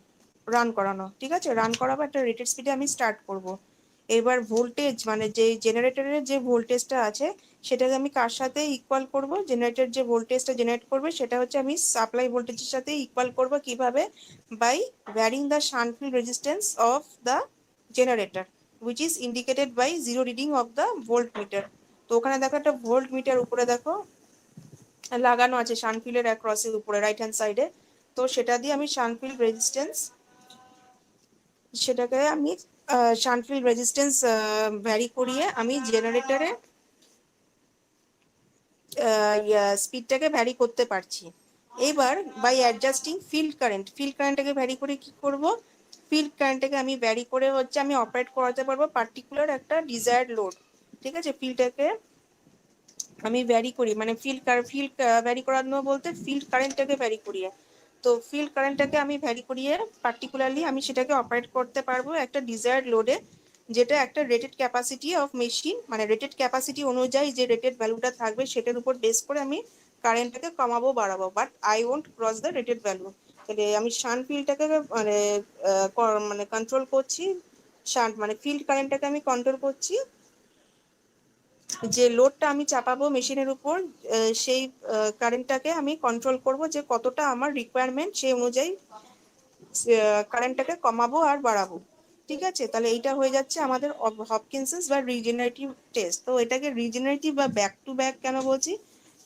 রান করানো, ঠিক আছে। রান করাবো একটা রেটেড স্পিডে আমি স্টার্ট করব। এবার ভোল্টেজ মানে যে জেনারেটরের যে ভোল্টেজটা আছে সেটাকে আমি কার সাথে ইকুয়াল করব, জেনারেটর যে ভোল্টেজটা জেনারেট করবে সেটা হচ্ছে আমি সাপ্লাই ভোল্টেজের সাথে ইকুয়াল করব। কিভাবে? By varying the shunt field resistance of the generator which is indicated by zero reading of the voltmeter। তো ওখানে দেখো একটা ভোল্ট মিটার উপরে দেখো লাগানো আছে শান্ট ফিল্ডের অ্যাক্রসের উপরে রাইট হ্যান্ড সাইডে। তো সেটা দিয়ে আমি শান্ট ফিল্ড রেজিস্ট্যান্স ভ্যারি করিয়ে আমি জেনারেটরে স্পিডটাকে ভ্যারি করতে পারছি। এবার বাই অ্যাডজাস্টিং ফিল্ড কারেন্টটাকে ভ্যারি করে কি করব, ফিল্ড কারেন্টটাকে আমি ভ্যারি করে হচ্ছে আমি অপারেট করাতে পারবো পার্টিকুলার একটা ডিজায়ার্ড লোড, ঠিক আছে। ফিল্ডটাকে আমি ভ্যারি করি, মানে ফিল্ড ভ্যারি করানো বলতে ফিল্ড কারেন্টটাকে ভ্যারি করিয়ে। তো ফিল্ড কারেন্টটাকে আমি ভ্যারি করিয়ে পার্টিকুলারলি আমি সেটাকে অপারেট করতে পারবো একটা ডিজায়ার্ড লোডে, যেটা একটা রেটেড ক্যাপাসিটি অফ মেশিন, মানে রেটেড ক্যাপাসিটি অনুযায়ী যে রেটেড ভ্যালুটা থাকবে সেটার উপর বেস করে আমি কারেন্টটাকে কমাবো বাড়াবো, but I won't cross the rated value. তাহলে আমি শান্ট ফিল্ডটাকে মানে কন্ট্রোল করছি, শান্ট মানে ফিল্ড কারেন্টটাকে আমি কন্ট্রোল করছি, যে লোডটা আমি চাপাবো মেশিনের উপর সেই কারেন্টটাকে আমি কন্ট্রোল করব যে কতটা আমার রিকোয়ারমেন্ট সেই অনুযায়ী কারেন্টটাকে কমাবো আর বাড়াবো, ঠিক আছে। তাহলে এইটা হয়ে যাচ্ছে আমাদের হপকিনসন্স বা রিজেনারেটিভ টেস্ট। তো এটাকে রিজেনারেটিভ বা ব্যাক টু ব্যাক কেন বলছি,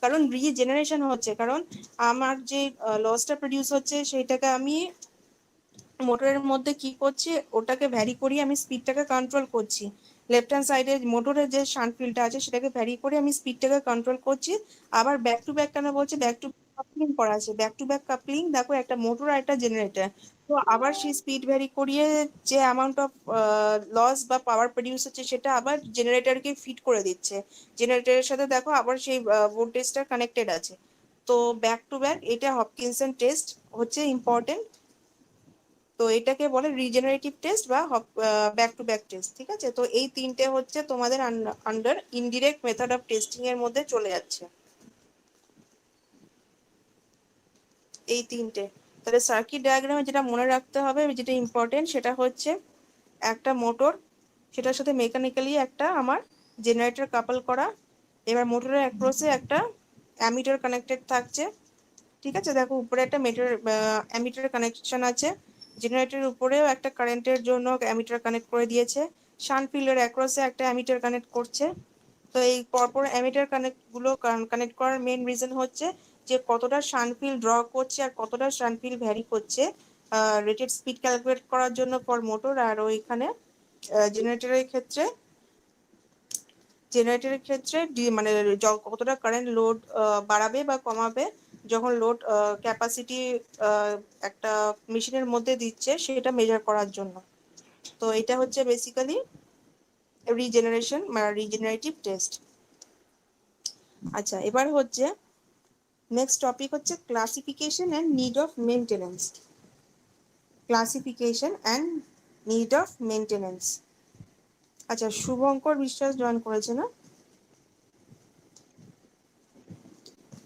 কারণ রিজেনারেশন হচ্ছে, কারণ আমার যে লসটা প্রডিউস হচ্ছে সেইটাকে আমি মোটরের মধ্যে কি করছি, ওটাকে ভ্যারি করিয়ে আমি স্পিডটাকে কন্ট্রোল করছি। লেফট হ্যান্ড সাইডে মোটরের যে শান্ট ফিল্ডটা আছে সেটাকে ভ্যারি করে আমি স্পিডটাকে কন্ট্রোল করছি। আবার ব্যাক টু ব্যাক কেন বলছি, ব্যাক টু কাপলিং করা আছে, ব্যাক টু ব্যাক কাপলিং দেখো, একটা মোটর আর একটা জেনারেটর। তো আবার সেই স্পিড ভ্যারি করিয়ে যে অ্যামাউন্ট অফ লস বা পাওয়ার প্রডিউস হচ্ছে সেটা আবার জেনারেটরকে ফিট করে দিচ্ছে। জেনারেটরের সাথে দেখো আবার সেই ভোল্টেজটা কানেক্টেড আছে। তো ব্যাক টু ব্যাক এটা হপকিনসন টেস্ট হচ্ছে ইম্পর্টেন্ট। তো এটাকে বলে রিজেনারেটিভ টেস্ট বা ব্যাক টু ব্যাক টেস্ট, ঠিক আছে। তো এই তিনটে হচ্ছে তোমাদের under indirect method of testing এর মধ্যে চলে যাচ্ছে, এই তিনটে। তাহলে সার্কিট ডায়াগ্রামে যেটা মনে রাখতে হবে, যেটা ইম্পর্টেন্ট, সেটা হচ্ছে একটা মোটর, সেটার সাথে মেকানিক্যালি একটা আমার জেনারেটর কাপল করা, এবার মোটরের অ্যাক্রসে একটা অ্যামিটার কানেক্টেড থাকছে, ঠিক আছে। দেখো উপরে একটা অ্যামিটার কানেকশন আছে, জেনারেটরের উপরেও একটা কারেন্টের জন্য অ্যামিটার কানেক্ট করে দিয়েছে, শান্ট ফিল্ডের অ্যাক্রসে একটা অ্যামিটার কানেক্ট করছে। তো এই পরপর অ্যামিটার কানেক্ট করার মেন রিজন হচ্ছে যে কতটা শান্ট ফিল্ড ড্র করছে আর কতটা শান্ট ফিল্ড ভ্যারি করছে রেটেড স্পিড ক্যালকুলেট করার জন্য ফর মোটর। আর ওইখানে জেনারেটরের ক্ষেত্রে মানে কতটা কারেন্ট লোড বাড়াবে বা কমাবে যখন লোড ক্যাপাসিটি একটা মেশিনের মধ্যে দিচ্ছে সেটা মেজার করার জন্য। তো এটা হচ্ছে বেসিক্যালি রিজেনারেটিভ টেস্ট। আচ্ছা, এবার হচ্ছে নেক্সট টপিক হচ্ছে classification and need of maintenance. Classification and need of maintenance. আচ্ছা, শুভঙ্কর বিশ্বাস জয়েন করেছে না?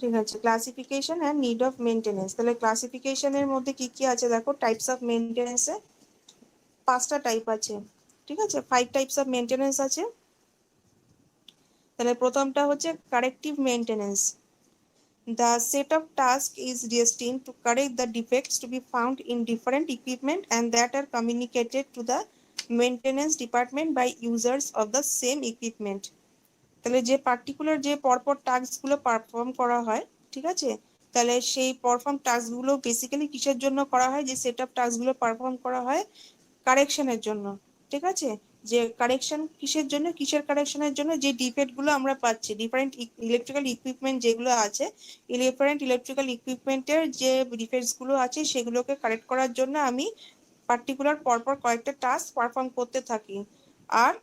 ঠিক আছে, classification and need of maintenance. তাহলে ক্লাসিফিকেশনের মধ্যে কি কি আছে দেখো, টাইপস অফ মেনটেনেন্সে 5টা টাইপ আছে, ঠিক আছে, 5 টাইপস অফ মেনটেনেন্স আছে। তাহলে প্রথমটা হচ্ছে corrective maintenance. The set of tasks is destined to correct the defects to be found in different equipment and that are communicated to the maintenance department by users of the same equipment. তাহলে যে particular যে পরপর টাস্কগুলো perform করা হয়, ঠিক আছে, তাহলে সেই পারফর্ম টাস্কগুলো বেসিক্যালি কিসের জন্য করা হয়, যে সেট অফ টাস্কগুলো পারফর্ম করা হয় কারেকশনের জন্য, ঠিক আছে। যে কারেকশন কিসের জন্য, কিসের কারেকশনের জন্য, যে ডিফেক্টগুলো আমরা পাচ্ছি ডিফারেন্ট ইলেকট্রিক্যাল ইকুইপমেন্ট যেগুলো আছে, ডিফারেন্ট ইলেকট্রিক্যাল ইকুইপমেন্টের যে ডিফেক্টসগুলো আছে সেগুলোকে কারেক্ট করার জন্য আমি পার্টিকুলার পরপর কয়েকটা টাস্ক পারফর্ম করতে থাকি। আর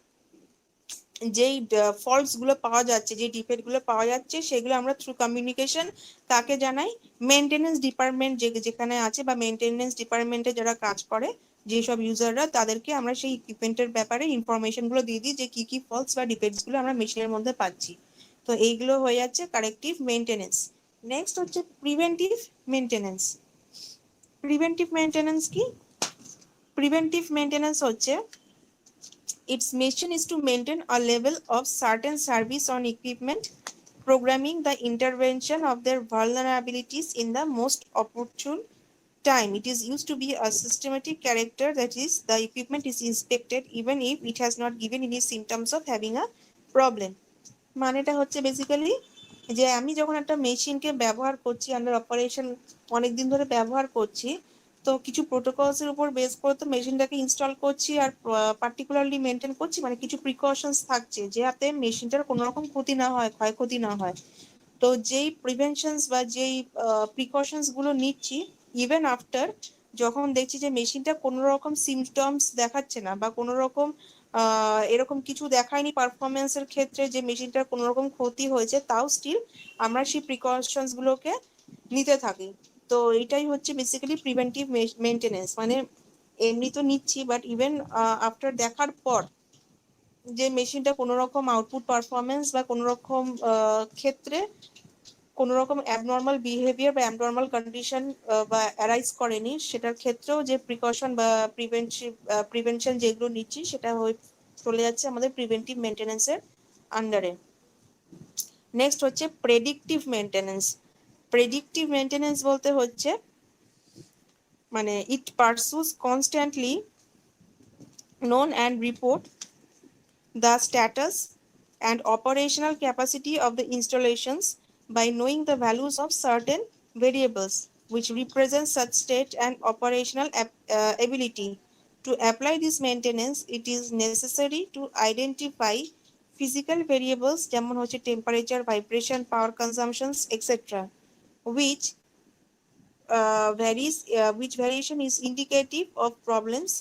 যেই ফল্টস গুলো পাওয়া যাচ্ছে, যে ডিফেক্ট গুলো পাওয়া যাচ্ছে, সেগুলো আমরা থ্রু কমিউনিকেশন কাকে জানাই, মেনটেনেন্স ডিপার্টমেন্ট যেখানে আছে বা মেনটেনেন্স ডিপার্টমেন্টে যারা কাজ করে যেসব ইউজাররা, তাদেরকে আমরা সেই ইকুইপমেন্টের ব্যাপারে ইনফরমেশন গুলো দিয়ে দিই যে কি কি ফল্টস বা ডিফেক্টস গুলো আমরা মেশিনের মধ্যে পাচ্ছি। তো এইগুলো হয়ে যাচ্ছে কারেক্টিভ মেনটেনেন্স। নেক্সট হচ্ছে প্রিভেন্টিভ মেনটেনেন্স। প্রিভেন্টিভ মেনটেনেন্স কি? প্রিভেন্টিভ মেনটেনেন্স হচ্ছে its mission is to maintain a level of certain service on equipment, programming the intervention of their vulnerabilities in the most opportune time. It is used to be a systematic character, that is, the equipment is inspected even if it has not given any symptoms of having a problem. মানেটা হচ্ছে basically যে আমি যখন একটা মেশিনকে ব্যবহার করছি, under operation অনেকদিন ধরে ব্যবহার করছি, তো কিছু প্রোটোকলস এর উপর বেস করে তো মেশিনটাকে ইনস্টল করছি আর পার্টিকুলারলি মেনটেন করছি, মানে কিছু প্রিকশনস থাকছে যাতে মেশিনটার কোনো রকম ক্ষতি না হয়, ক্ষয়ক্ষতি না হয়। তো যেই প্রিভেনশনস বা যেই প্রিকশনস গুলো নিচ্ছি, ইভেন আফটার যখন দেখছি যে মেশিনটা কোনো রকম সিমটমস দেখাচ্ছে না বা কোনো রকম এরকম কিছু দেখায়নি পারফরমেন্সের ক্ষেত্রে যে মেশিনটার কোনো রকম ক্ষতি হয়েছে, তাও স্টিল আমরা সেই প্রিকশনস গুলোকে নিতে থাকি। তো এটাই হচ্ছে বেসিক্যালি প্রিভেন্টিভ মেনটেনেন্স। মানে এমনি তো নিচ্ছি, বাট ইভেন আফটার দেখার পর যে মেশিনটা কোনো রকম আউটপুট পারফরমেন্স বা কোনো রকম ক্ষেত্রে কোনো রকম অ্যাবনর্মাল বিহেভিয়ার বা অ্যাবনর্মাল কন্ডিশন বা অ্যারাইজ করেনি, সেটার ক্ষেত্রেও যে প্রিকশন বা প্রিভেনশন যেগুলো নিচ্ছি সেটা চলে যাচ্ছে আমাদের প্রিভেন্টিভ মেনটেনেন্সের আন্ডারে। নেক্সট হচ্ছে প্রেডিক্টিভ মেনটেনেন্স। প্রেডিক্টিভ মেনটেনেন্স বলতে হচ্ছে মানে ইট পারসুজ constantly known and report the status and operational capacity of the installations by knowing the values of certain variables which represent such state and operational ability. To apply this maintenance, it is necessary to identify physical variables যেমন হচ্ছে temperature, vibration, power consumptions, etc. which which variation is indicative of problems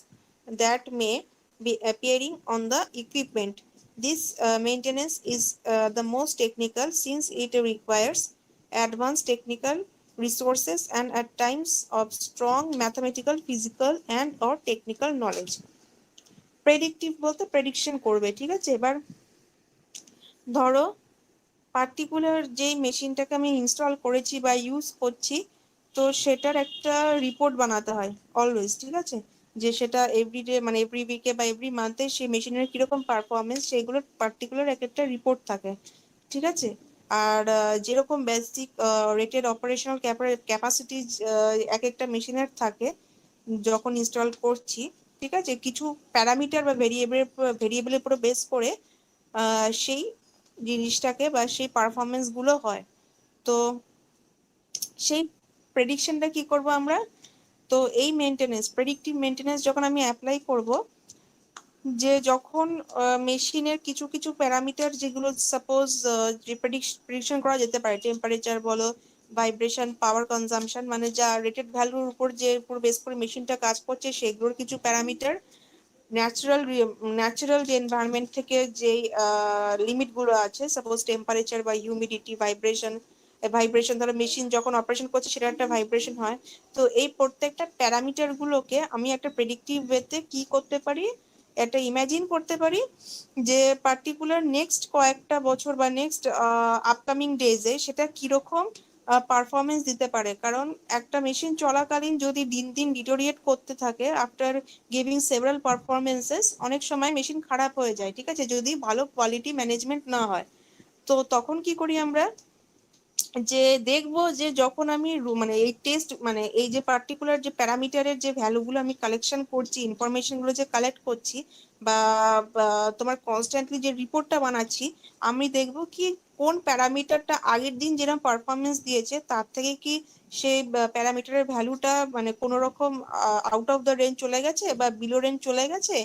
that may be appearing on the equipment. This maintenance is the most technical since it requires advanced technical resources and at times of strong mathematical, physical and or technical knowledge. Predictive বলতে prediction করবে, ঠিক আছে। এবার ধরো particular যেই মেশিনটাকে আমি install করেছি বা ইউজ করছি, তো সেটার একটা রিপোর্ট বানাতে হয় অলওয়েজ, ঠিক আছে, যে সেটা এভরিডে মানে এভরি উইকে বা এভরি মান্থে সেই মেশিনের কিরকম পারফরমেন্স, সেইগুলোর পার্টিকুলার এক একটা রিপোর্ট থাকে, ঠিক আছে। আর যেরকম বেসিক রেটেড অপারেশনাল ক্যাপাসিটি এক একটা মেশিনের থাকে যখন ইনস্টল করছি, ঠিক আছে, কিছু প্যারামিটার বা ভেরিয়েবলের উপর বেস করে সেই জিনিসটাকে বা সেই পারফরমেন্স গুলো হয়। তো সেই প্রেডিকশনটা কি করব আমরা, তো এই প্রেডিক্টিভ মেনটেনেন্স যখন আমি অ্যাপ্লাই করব, যে যখন মেশিনের কিছু কিছু প্যারামিটার যেগুলো সাপোজ যে প্রেডিকশন করা যেতে পারে, টেম্পারেচার বলো, ভাইব্রেশন, পাওয়ার কনজাম্পশন, মানে যা রেটেড ভ্যালুর উপর যে উপর বেস করে মেশিনটা কাজ করছে সেগুলোর কিছু প্যারামিটার, ন্যাচারাল যে এনভায়রনমেন্ট থেকে যেই লিমিটগুলো আছে, সাপোজ টেম্পারেচার বা হিউমিডিটি, ভাইব্রেশন ধরো মেশিন যখন অপারেশন করছে সেটা একটা ভাইব্রেশন হয়। তো এই প্রত্যেকটা প্যারামিটার গুলোকে আমি একটা প্রেডিক্টিভ ওয়েতে কি করতে পারি, একটা ইমাজিন করতে পারি যে পার্টিকুলার নেক্সট কয়েকটা বছর বা নেক্সট আপকামিং ডেজে সেটা কিরকম পারফরমেন্স দিতে পারে। কারণ একটা মেশিন চলাকালীন যদি দিন দিন ডিটোরিয়েট করতে থাকে আফটার গিভিং সেভারাল পারফরমেন্সেস, অনেক সময় মেশিন খারাপ হয়ে যায়, ঠিক আছে, যদি ভালো কোয়ালিটি ম্যানেজমেন্ট না হয়। তো তখন কি করি আমরা, যে দেখবো যে যখন আমি মানে এই টেস্ট মানে এই যে পার্টিকুলার যে প্যারামিটারের যে ভ্যালুগুলো আমি কালেকশন করছি, ইনফরমেশন গুলো যে কালেক্ট করছি, বা তোমার কনস্ট্যান্টলি যে রিপোর্টটা বানাচ্ছি, আমি দেখবো কি কোন প্যারামিটারটা আগের দিন যেরকম পারফরমেন্স দিয়েছে তার থেকে কি সেই প্যারামিটারের ভ্যালুটা মানে কোনো রকম আউট অফ দ্য রেঞ্জ চলে গেছে বা বিলো রেঞ্জ চলে গেছে,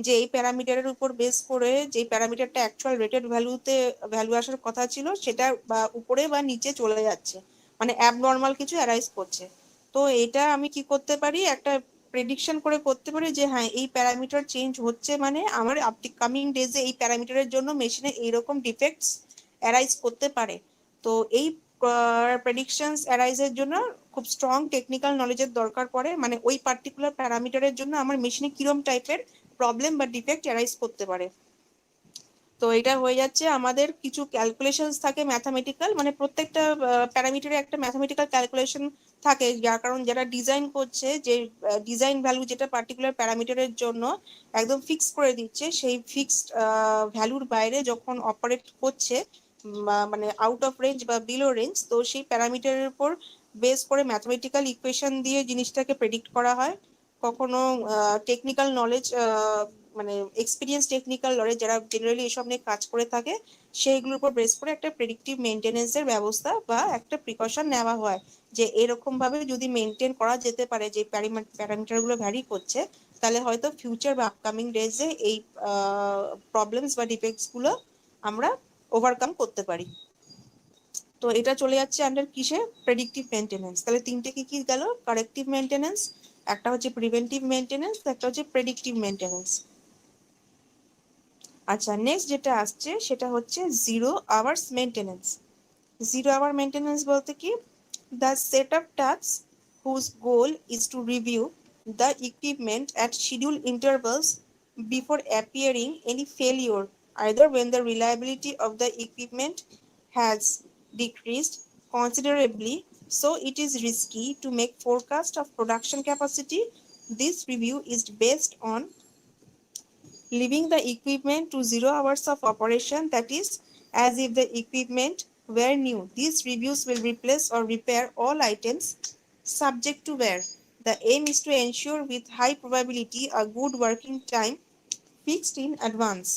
যে এই প্যারামিটারের উপর বেস করে যে প্যারামিটারটা অ্যাকচুয়াল রেটেড ভ্যালু আসার কথা ছিল সেটা বা উপরে বা নিচে চলে যাচ্ছে, মানে অ্যাবনর্মাল কিছু অ্যারাইজ করছে। তো এটা আমি কি করতে পারি, একটা প্রেডিকশন করে করতে পারি যে হ্যাঁ এই প্যারামিটার চেঞ্জ হচ্ছে, মানে আমার আপকামিং ডেজে এই প্যারামিটারের জন্য মেশিনে এইরকম ডিফেক্টস অ্যারাইজ করতে পারে। তো এই প্রেডিকশনস অ্যারাইজের জন্য খুব স্ট্রং টেকনিক্যাল নলেজের দরকার পড়ে, মানে ওই পার্টিকুলার প্যারামিটারের জন্য আমার মেশিনে কিরম টাইপের প্রবলেম বা ডিফেক্ট অ্যারাইজ করতে পারে। তো এটা হয়ে যাচ্ছে আমাদের কিছু ক্যালকুলেশনস থাকে ম্যাথামেটিক্যাল, মানে প্রত্যেকটা প্যারামিটারে একটা ম্যাথামেটিক্যাল ক্যালকুলেশন থাকে, যার কারণ যারা ডিজাইন করছে যে ডিজাইন ভ্যালু যেটা পার্টিকুলার প্যারামিটারের জন্য একদম ফিক্স করে দিচ্ছে, সেই ফিক্সড ভ্যালুর বাইরে যখন অপারেট করছে মানে আউট অফ রেঞ্জ বা বিলো রেঞ্জ, তো সেই প্যারামিটারের উপর বেস করে ম্যাথমেটিক্যাল ইকুয়েশন দিয়ে জিনিসটাকে প্রেডিক্ট করা হয়। কখনো টেকনিক্যাল নলেজ মানে এক্সপিরিয়েন্স টেকনিক্যাল নলেজ যারা জেনারেলি এসব নিয়ে কাজ করে থাকে সেইগুলোর উপর বেস করে একটা প্রেডিক্টিভ মেনটেনেন্সের ব্যবস্থা বা একটা প্রিকশন নেওয়া হয়, যে এরকম ভাবে যদি মেনটেন করা যেতে পারে যে প্যারামিটার গুলো ভ্যারি করছে, তাহলে হয়তো ফিউচার বা আপকামিং ডেজে এই প্রবলেমস বা ডিফেক্টস গুলো আমরা ওভারকাম করতে পারি। তো এটা চলে যাচ্ছে আন্ডার কিসে, প্রেডিক্টিভ মেনটেনেন্স। তাহলে তিনটে কি কি গেল, কারেক্টিভ মেনটেনেন্স, একটা হচ্ছে প্রিভেন্টিভ মেনটেনেন্স, একটা হচ্ছে প্রেডিক্টিভ মেনটেনেন্স। আচ্ছা, নেক্সট যেটা আসছে সেটা হচ্ছে zero hours maintenance. Zero hour maintenance বলতে কি, the set of task whose goal is to review the equipment at schedule intervals before appearing any failure, either when the reliability of the equipment has decreased considerably, so it is risky to make forecast of production capacity. This review is based on leaving the equipment to 0 hours of operation, that is, as if the equipment were new. These reviews will replace or repair all items subject to wear. The aim is to ensure with high probability a good working time fixed in advance.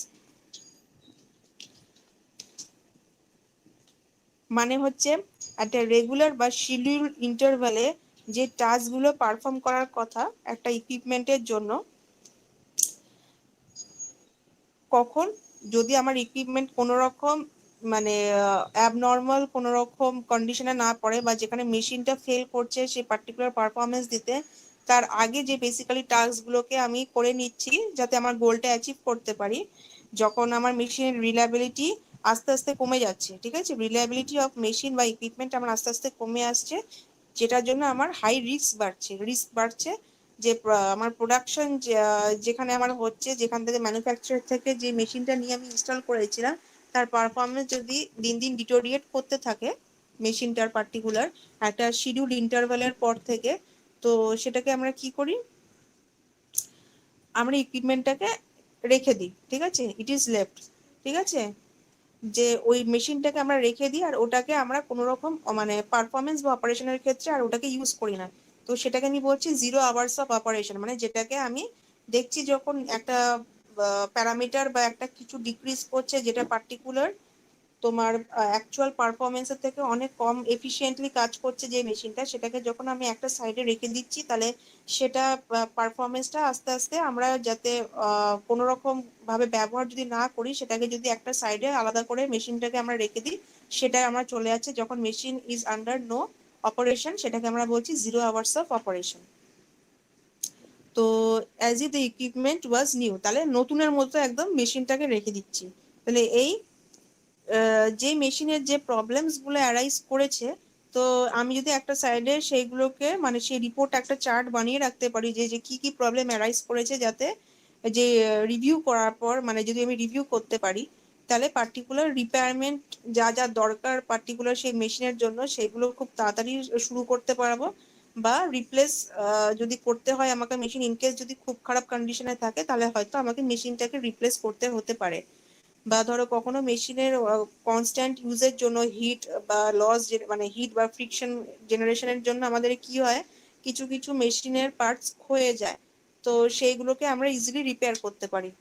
মানে হচ্ছে একটা regular বা schedule ইন্টারভালে যে টাস্কগুলো perform করার কথা একটা ইকুইপমেন্টের জন্য, কখন যদি আমার ইকুইপমেন্ট কোনো রকম মানে অ্যাবনর্মাল কোনো রকম কন্ডিশনে না পড়ে বা যেখানে মেশিনটা ফেল করছে সেই পার্টিকুলার পারফরমেন্স দিতে, তার আগে যে বেসিক্যালি টাস্কগুলোকে আমি করে নিচ্ছি যাতে আমার গোলটা অ্যাচিভ করতে পারি, যখন আমার মেশিনের রিলায়েবিলিটি আস্তে আস্তে কমে যাচ্ছে, ঠিক আছে, রিলায়েবিলিটি অফ মেশিন বা ইকুইপমেন্ট আমার আস্তে আস্তে কমে আসছে, যেটার জন্য আমার হাই রিস্ক বাড়ছে, যে আমার প্রোডাকশন যেখানে আমার হচ্ছে, যেখান থেকে ম্যানুফ্যাকচার থেকে যে মেশিনটা নিয়ে আমি ইনস্টল করেছিলাম তার পারফরমেন্স যদি দিন দিন ডিটোরিয়েট করতে থাকে মেশিনটার পার্টিকুলার একটা শিডিউল ইন্টারভ্যালের পর থেকে, তো সেটাকে আমরা কি করি, আমরা ইকুইপমেন্টটাকে রেখে দিই, ঠিক আছে, ইট ইজ লেফট, ঠিক আছে, যে ওই মেশিনটাকে আমরা রেখে দিই আর ওটাকে আমরা কোনো রকম মানে পারফরমেন্স বা অপারেশনের ক্ষেত্রে আর ওটাকে ইউজ করি না। তো সেটাকে আমি বলছি 0 আওয়ার্স অফ অপারেশন, মানে যেটাকে আমি দেখছি যখন একটা প্যারামিটার বা একটা কিছু ডিক্রিজ করছে যেটা পার্টিকুলার তোমার অ্যাকচুয়াল পারফরমেন্সের থেকে অনেক কম এফিশিয়েন্টলি কাজ করছে যে মেশিনটা, সেটাকে যখন আমি একটা সাইডে রেখে দিচ্ছি তাহলে সেটা পারফরমেন্সটা আস্তে আস্তে আমরা যাতে কোনো রকম ভাবে ব্যবহার যদি না করি, সেটাকে যদি একটা সাইডে আলাদা করে মেশিনটাকে আমরা রেখে দিই, সেটা আমরা চলে যাচ্ছে যখন machine is under no operation, সেটাকে আমরা বলছি 0 আওয়ার্স অফ অপারেশন। তো as if the equipment was new, তাহলে নতুনের মতো একদম মেশিনটাকে রেখে দিচ্ছি। তাহলে এই যে মেশিনের যে প্রবলেমসগুলো অ্যারাইজ করেছে, তো আমি যদি একটা সাইডে সেইগুলোকে মানে সেই রিপোর্ট একটা চার্ট বানিয়ে রাখতে পারি যে যে কি কি প্রবলেম অ্যারাইজ করেছে, যাতে যে রিভিউ করার পর মানে যদি আমি রিভিউ করতে পারি, তাহলে পার্টিকুলার রিপেয়ারমেন্ট যা যা দরকার পার্টিকুলার সেই মেশিনের জন্য সেগুলো খুব তাড়াতাড়ি শুরু করতে পারবো। বা রিপ্লেস যদি করতে হয় আমাকে মেশিন, ইনকেস যদি খুব খারাপ কন্ডিশনে থাকে তাহলে হয়তো আমাকে মেশিনটাকে রিপ্লেস করতে হতে পারে। বা ধরো কখনো মেশিনের কনস্ট্যান্ট ইউজের জন্য হিট বা লস মানে হিট বা ফ্রিকশন জেনারেশনের জন্য আমাদের কি হয়, কিছু কিছু মেশিনের পার্টস ক্ষয়ে যায়, তো সেইগুলোকে আমরা ইজিলি রিপেয়ার করতে পারি।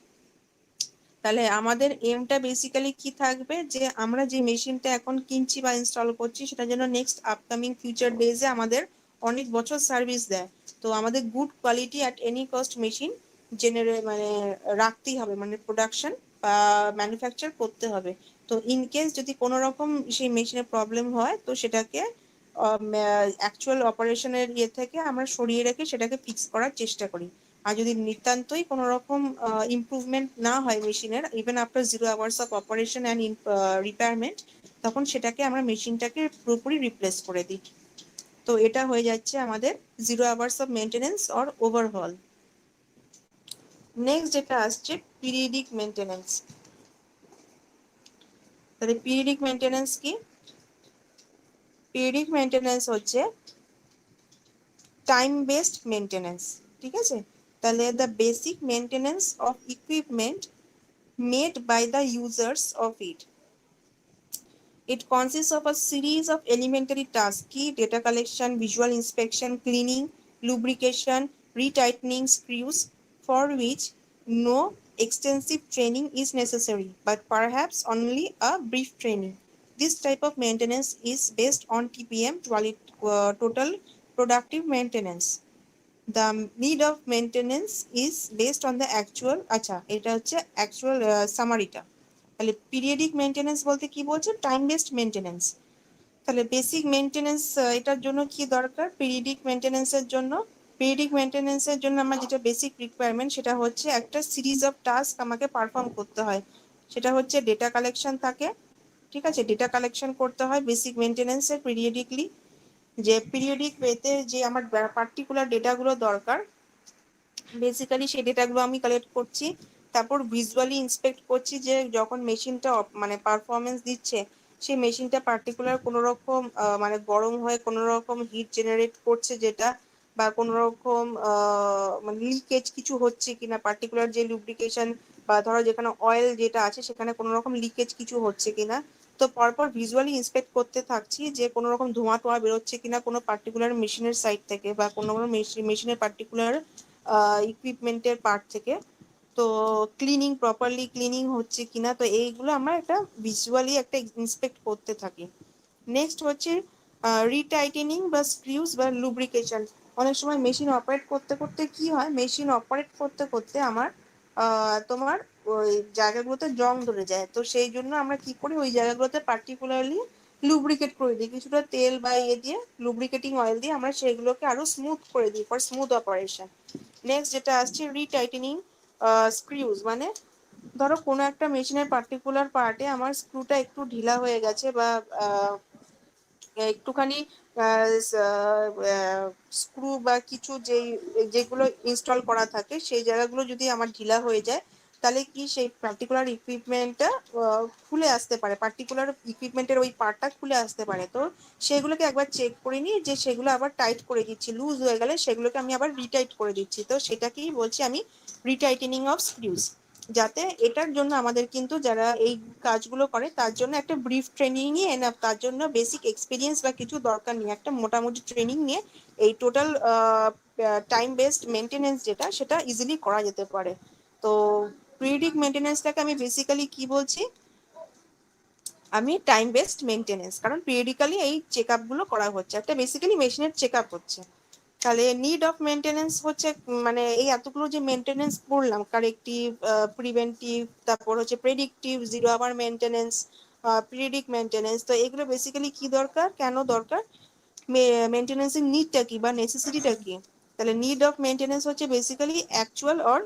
তাহলে আমাদের এমটা বেসিক্যালি কি থাকবে, যে আমরা যে মেশিনটা এখন কিনছি বা ইনস্টল করছি সেটা যেন নেক্সট আপকামিং ফিউচার ডেজে আমাদের অনেক বছর সার্ভিস দেয়। তো আমাদের good quality at any cost machine মানে রাখতেই হবে, মানে প্রোডাকশন বা ম্যানুফ্যাকচার করতে হবে। তো ইন কেস যদি কোনো রকম সেই মেশিনের প্রবলেম হয়, তো সেটাকে অ্যাকচুয়াল অপারেশনের ইয়ে থেকে আমরা সরিয়ে রেখে সেটাকে ফিক্স করার চেষ্টা করি। আর যদি নিতান্তই কোনো রকম ইমপ্রুভমেন্ট না হয় মেশিনের, even after 0 hours of operation and repairment, তখন সেটাকে আমরা মেশিনটাকে পুরোপুরি রিপ্লেস করে দিই। তো এটা হয়ে যাচ্ছে আমাদের 0 hours of maintenance or overhaul. Next যেটা আসছে পিরিয়ডিক মেনটেনেন্স। তাহলে পিরিয়ডিক মেনটেনেন্স কি? পিরিয়ডিক মেনটেনেন্স হচ্ছে টাইম বেসড মেনটেনেন্স, ঠিক আছে? তাহলে the basic maintenance of equipment made by the users of it. It consists of a series of elementary tasks: key data collection, visual inspection, cleaning, lubrication, retightening screws, for which no extensive training is necessary, but perhaps only a brief training. This type of maintenance is based on TPM, total productive maintenance. The need of maintenance is based on the actual, আচ্ছা এটা হচ্ছে actual সামারিটা। তাহলে periodic maintenance বলতে কি বলছে? Time based maintenance. তাহলে basic maintenance এটার জন্য কি দরকার? পিরিয়ডিক মেনটেনেন্সের জন্য, পিরিয়ডিক মেনটেনেন্সের জন্য আমার যেটা বেসিক রিকোয়ারমেন্ট সেটা হচ্ছে একটা সিরিজ অফ টাস্ক আমাকে পারফর্ম করতে হয়। সেটা হচ্ছে ডেটা কালেকশন থাকে, ঠিক আছে? ডেটা কালেকশন করতে হয় বেসিক মেনটেনেন্সের পিরিয়ডিকলি। যে পিরিয়ডিক ওয়েতে যে আমার পার্টিকুলার ডেটাগুলো দরকার, বেসিক্যালি সেই ডেটাগুলো আমি কালেক্ট করছি। তারপর ভিজুয়ালি ইন্সপেক্ট করছি যে যখন মেশিনটা মানে পারফরমেন্স দিচ্ছে, সেই মেশিনটা পার্টিকুলার কোনো রকম মানে গরম হয়ে কোনো রকম হিট জেনারেট করছে যেটা, বা কোনো রকম মানে লিকেজ কিছু হচ্ছে কিনা, পার্টিকুলার যে লুব্রিকেশন বা ধরো যেখানে অয়েল যেটা আছে সেখানে কোনো রকম লিকেজ কিছু হচ্ছে কিনা। তো পরপর ভিজুয়ালি ইন্সপেক্ট করতে থাকছি যে কোনো রকম ধোঁয়া টোয়া বেরোচ্ছে কিনা কোনো পার্টিকুলার মেশিনের সাইড থেকে, বা কোনো মেশিনের পার্টিকুলার ইকুইপমেন্টের পার্ট থেকে। তো ক্লিনিং, প্রপারলি ক্লিনিং হচ্ছে কিনা, তো এইগুলো আমরা একটা ভিজুয়ালি একটা ইন্সপেক্ট করতে থাকি। নেক্সট হচ্ছে রিটাইটেনিং বা স্ক্রিউজ বা লুব্রিকেশন। অনেক সময় মেশিন অপারেট করতে করতে কি হয়, মেশিন অপারেট করতে করতে আমার তোমার ওই জায়গাগুলোতে জং ধরে যায়, তো সেই জন্য আমরা কি করি, ওই জায়গাগুলোতে পার্টিকুলারলি লুব্রিকেট করে দিই কিছুটা তেল বা ইয়ে দিয়ে, লুব্রিকেটিং অয়েল দিয়ে আমরা সেগুলোকে আরো স্মুথ করে দিই ফর স্মুথ অপারেশন। নেক্সট যেটা আসছে রিটাইটেনিং স্ক্রিউজ, মানে ধরো কোনো একটা মেশিনের পার্টিকুলার পার্টে আমার স্ক্রুটা একটু ঢিলা হয়ে গেছে, বা একটুখানি স্ক্রু বা কিছু যেগুলো ইনস্টল করা থাকে সেই জায়গাগুলো যদি আমার ঢিলা হয়ে যায়, তাহলে কি সেই পার্টিকুলার ইকুইপমেন্টটা খুলে আসতে পারে, পার্টিকুলার ইকুইপমেন্টের ওই পার্টটা খুলে আসতে পারে। তো সেগুলোকে একবার চেক করে নিই, যে সেগুলো আবার টাইট করে দিচ্ছি, লুজ হয়ে গেলে সেগুলোকে আমি আবার রিটাইট করে দিচ্ছি। তো সেটাকেই বলছি আমি রিটাইটেনিং অফ স্ক্রিউজ। যাতে এটার জন্য আমাদের কিন্তু যারা এই কাজগুলো করে তার জন্য একটা ব্রিফ ট্রেনিং নিয়ে এনাফ, তার জন্য বেসিক এক্সপিরিয়েন্স বা কিছু দরকার নেই, একটা মোটামুটি ট্রেনিং নিয়ে এই টোটাল টাইম বেসড মেনটেনেন্স যেটা সেটা ইজিলি করা যেতে পারে। তো পিরিয়ডিক মেনটেনেন্সটাকে আমি বেসিক্যালি কি বলছি, আমি টাইম বেসড মেনটেনেন্স, কারণ পিরিয়ডিক্যালি এই চেক আপগুলো করা হচ্ছে, একটা বেসিক্যালি মেশিনের চেক আপ হচ্ছে। তাহলে নিড অফ মেনটেনেন্স হচ্ছে মানে এই এতগুলো যে মেনটেনেন্স পড়লাম, কারেক্টিভ, প্রিভেন্টিভ, তারপর হচ্ছে predictive, zero hour maintenance, periodic maintenance, তো এগুলো বেসিক্যালি কি দরকার, কেন দরকার, মেনটেনেন্সের নিডটা কি বা নেসেসিটিটা কি। তাহলে নিড অফ মেনটেনেন্স হচ্ছে basically actual or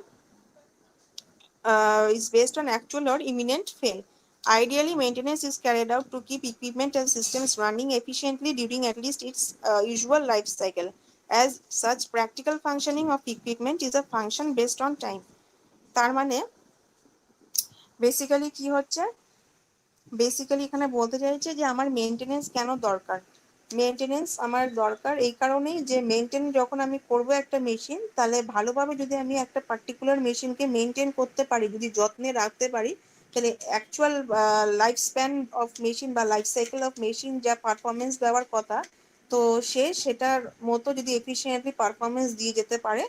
is based on actual or imminent fail. Ideally, maintenance is carried out to keep equipment and systems running efficiently during at least its usual life cycle. As such, practical functioning of equipment is a function based on time. তার মানে basically কি হচ্ছে, basically এখানে বলতে চাইছে যে আমার maintenance কেন দরকার। মেনটেনেন্স আমার দরকার এই কারণেই যে মেনটেন যখন আমি করব একটা মেশিন, তাহলে ভালোভাবে যদি আমি একটা পার্টিকুলার মেশিনকে মেনটেন করতে পারি, যদি যত্নে রাখতে পারি, তাহলে actual life span of machine বা লাইফ সাইকেল অফ মেশিন যা পারফরমেন্স দেওয়ার কথা, তো সে সেটার মতো যদি এফিসিয়েন্টলি পারফরমেন্স দিয়ে যেতে পারে,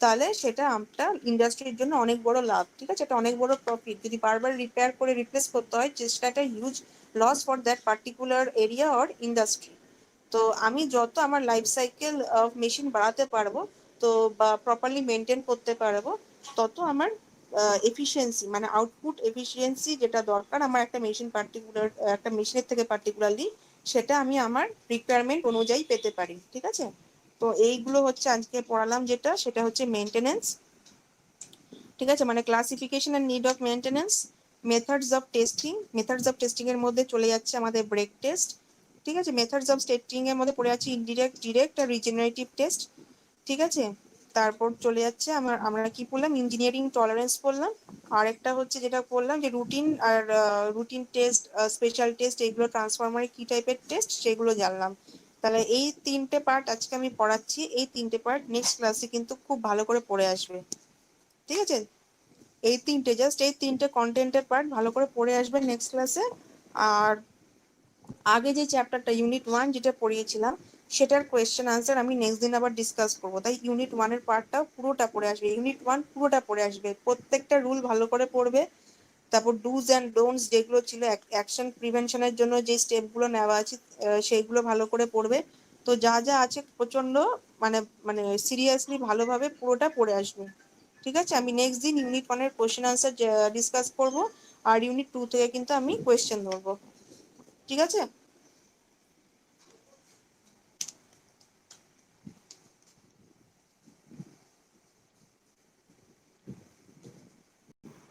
তাহলে সেটা একটা ইন্ডাস্ট্রির জন্য অনেক বড় লাভ। ঠিক আছে, এটা অনেক বড় প্রফিট। যদি বারবার রিপেয়ার করে রিপ্লেস করতে হয়, চেষ্টা একটা huge loss for that particular area or industry. তো আমি যত আমার লাইফ সাইকেল অফ মেশিন বাড়াতে পারবো, তো বা প্রপারলি মেনটেন করতে পারবো, তত আমার এফিসিয়েন্সি মানে আউটপুট এফিসিয়েন্সি যেটা দরকার আমার একটা মেশিন পার্টিকুলার একটা মেশিনের থেকে পার্টিকুলারলি, সেটা আমি আমার রিকোয়ারমেন্ট অনুযায়ী পেতে পারি। ঠিক আছে, তো এইগুলো হচ্ছে আজকে পড়ালাম যেটা, সেটা হচ্ছে মেনটেনেন্স। ঠিক আছে, মানে classification and need of maintenance, methods of testing, methods of testing এর মধ্যে চলে যাচ্ছে আমাদের ব্রেক টেস্ট। ঠিক আছে, মেথডস অফ টেস্টিং এর মধ্যে পড়ে যাচ্ছে ইনডিরেক্ট, ডিরেক্ট আর রিজেনারেটিভ টেস্ট। ঠিক আছে, তারপর চলে যাচ্ছে আমরা কি পড়লাম, ইঞ্জিনিয়ারিং টলারেন্স পড়লাম। আর একটা হচ্ছে যেটা পড়লাম যে রুটিন আর রুটিন টেস্ট, স্পেশাল টেস্ট, এগুলো ট্রান্সফরমারে কি টাইপের টেস্ট সেগুলো জানলাম। তাহলে এই তিনটে পার্ট আজকে আমি পড়াচ্ছি, এই তিনটে পার্ট নেক্সট ক্লাসে কিন্তু খুব ভালো করে পড়ে আসবে। ঠিক আছে, এই তিনটে জাস্ট এই তিনটে কন্টেন্টের পার্ট ভালো করে পড়ে আসবে নেক্সট ক্লাসে। আর আগে যে চ্যাপ্টারটা ইউনিট 1 যেটা পড়িয়েছিলাম, সেটার কোয়েশ্চেন আনসার আমি নেক্সট দিন আবার ডিসকাস করবো, তাই ইউনিট 1 এর পার্টটা পুরোটা পড়ে আসবে, ইউনিট 1 পুরোটা পড়ে আসবে, প্রত্যেকটা রুল ভালো করে পড়বে। তারপর ডুজ অ্যান্ড ডোন্টস যেগুলো ছিল, অ্যাকশন প্রিভেনশনের জন্য যে স্টেপগুলো নেওয়া আছে সেইগুলো ভালো করে পড়বে। তো যা যা আছে প্রচন্ড মানে মানে সিরিয়াসলি ভালোভাবে পুরোটা পড়ে আসবে। ঠিক আছে, আমি নেক্সট দিন ইউনিট 1 এর কোয়েশ্চেন আনসার ডিসকাস করব, আর ইউনিট 2 থেকে কিন্তু আমি কোয়েশ্চেন ধরবো। ঠিক আছে।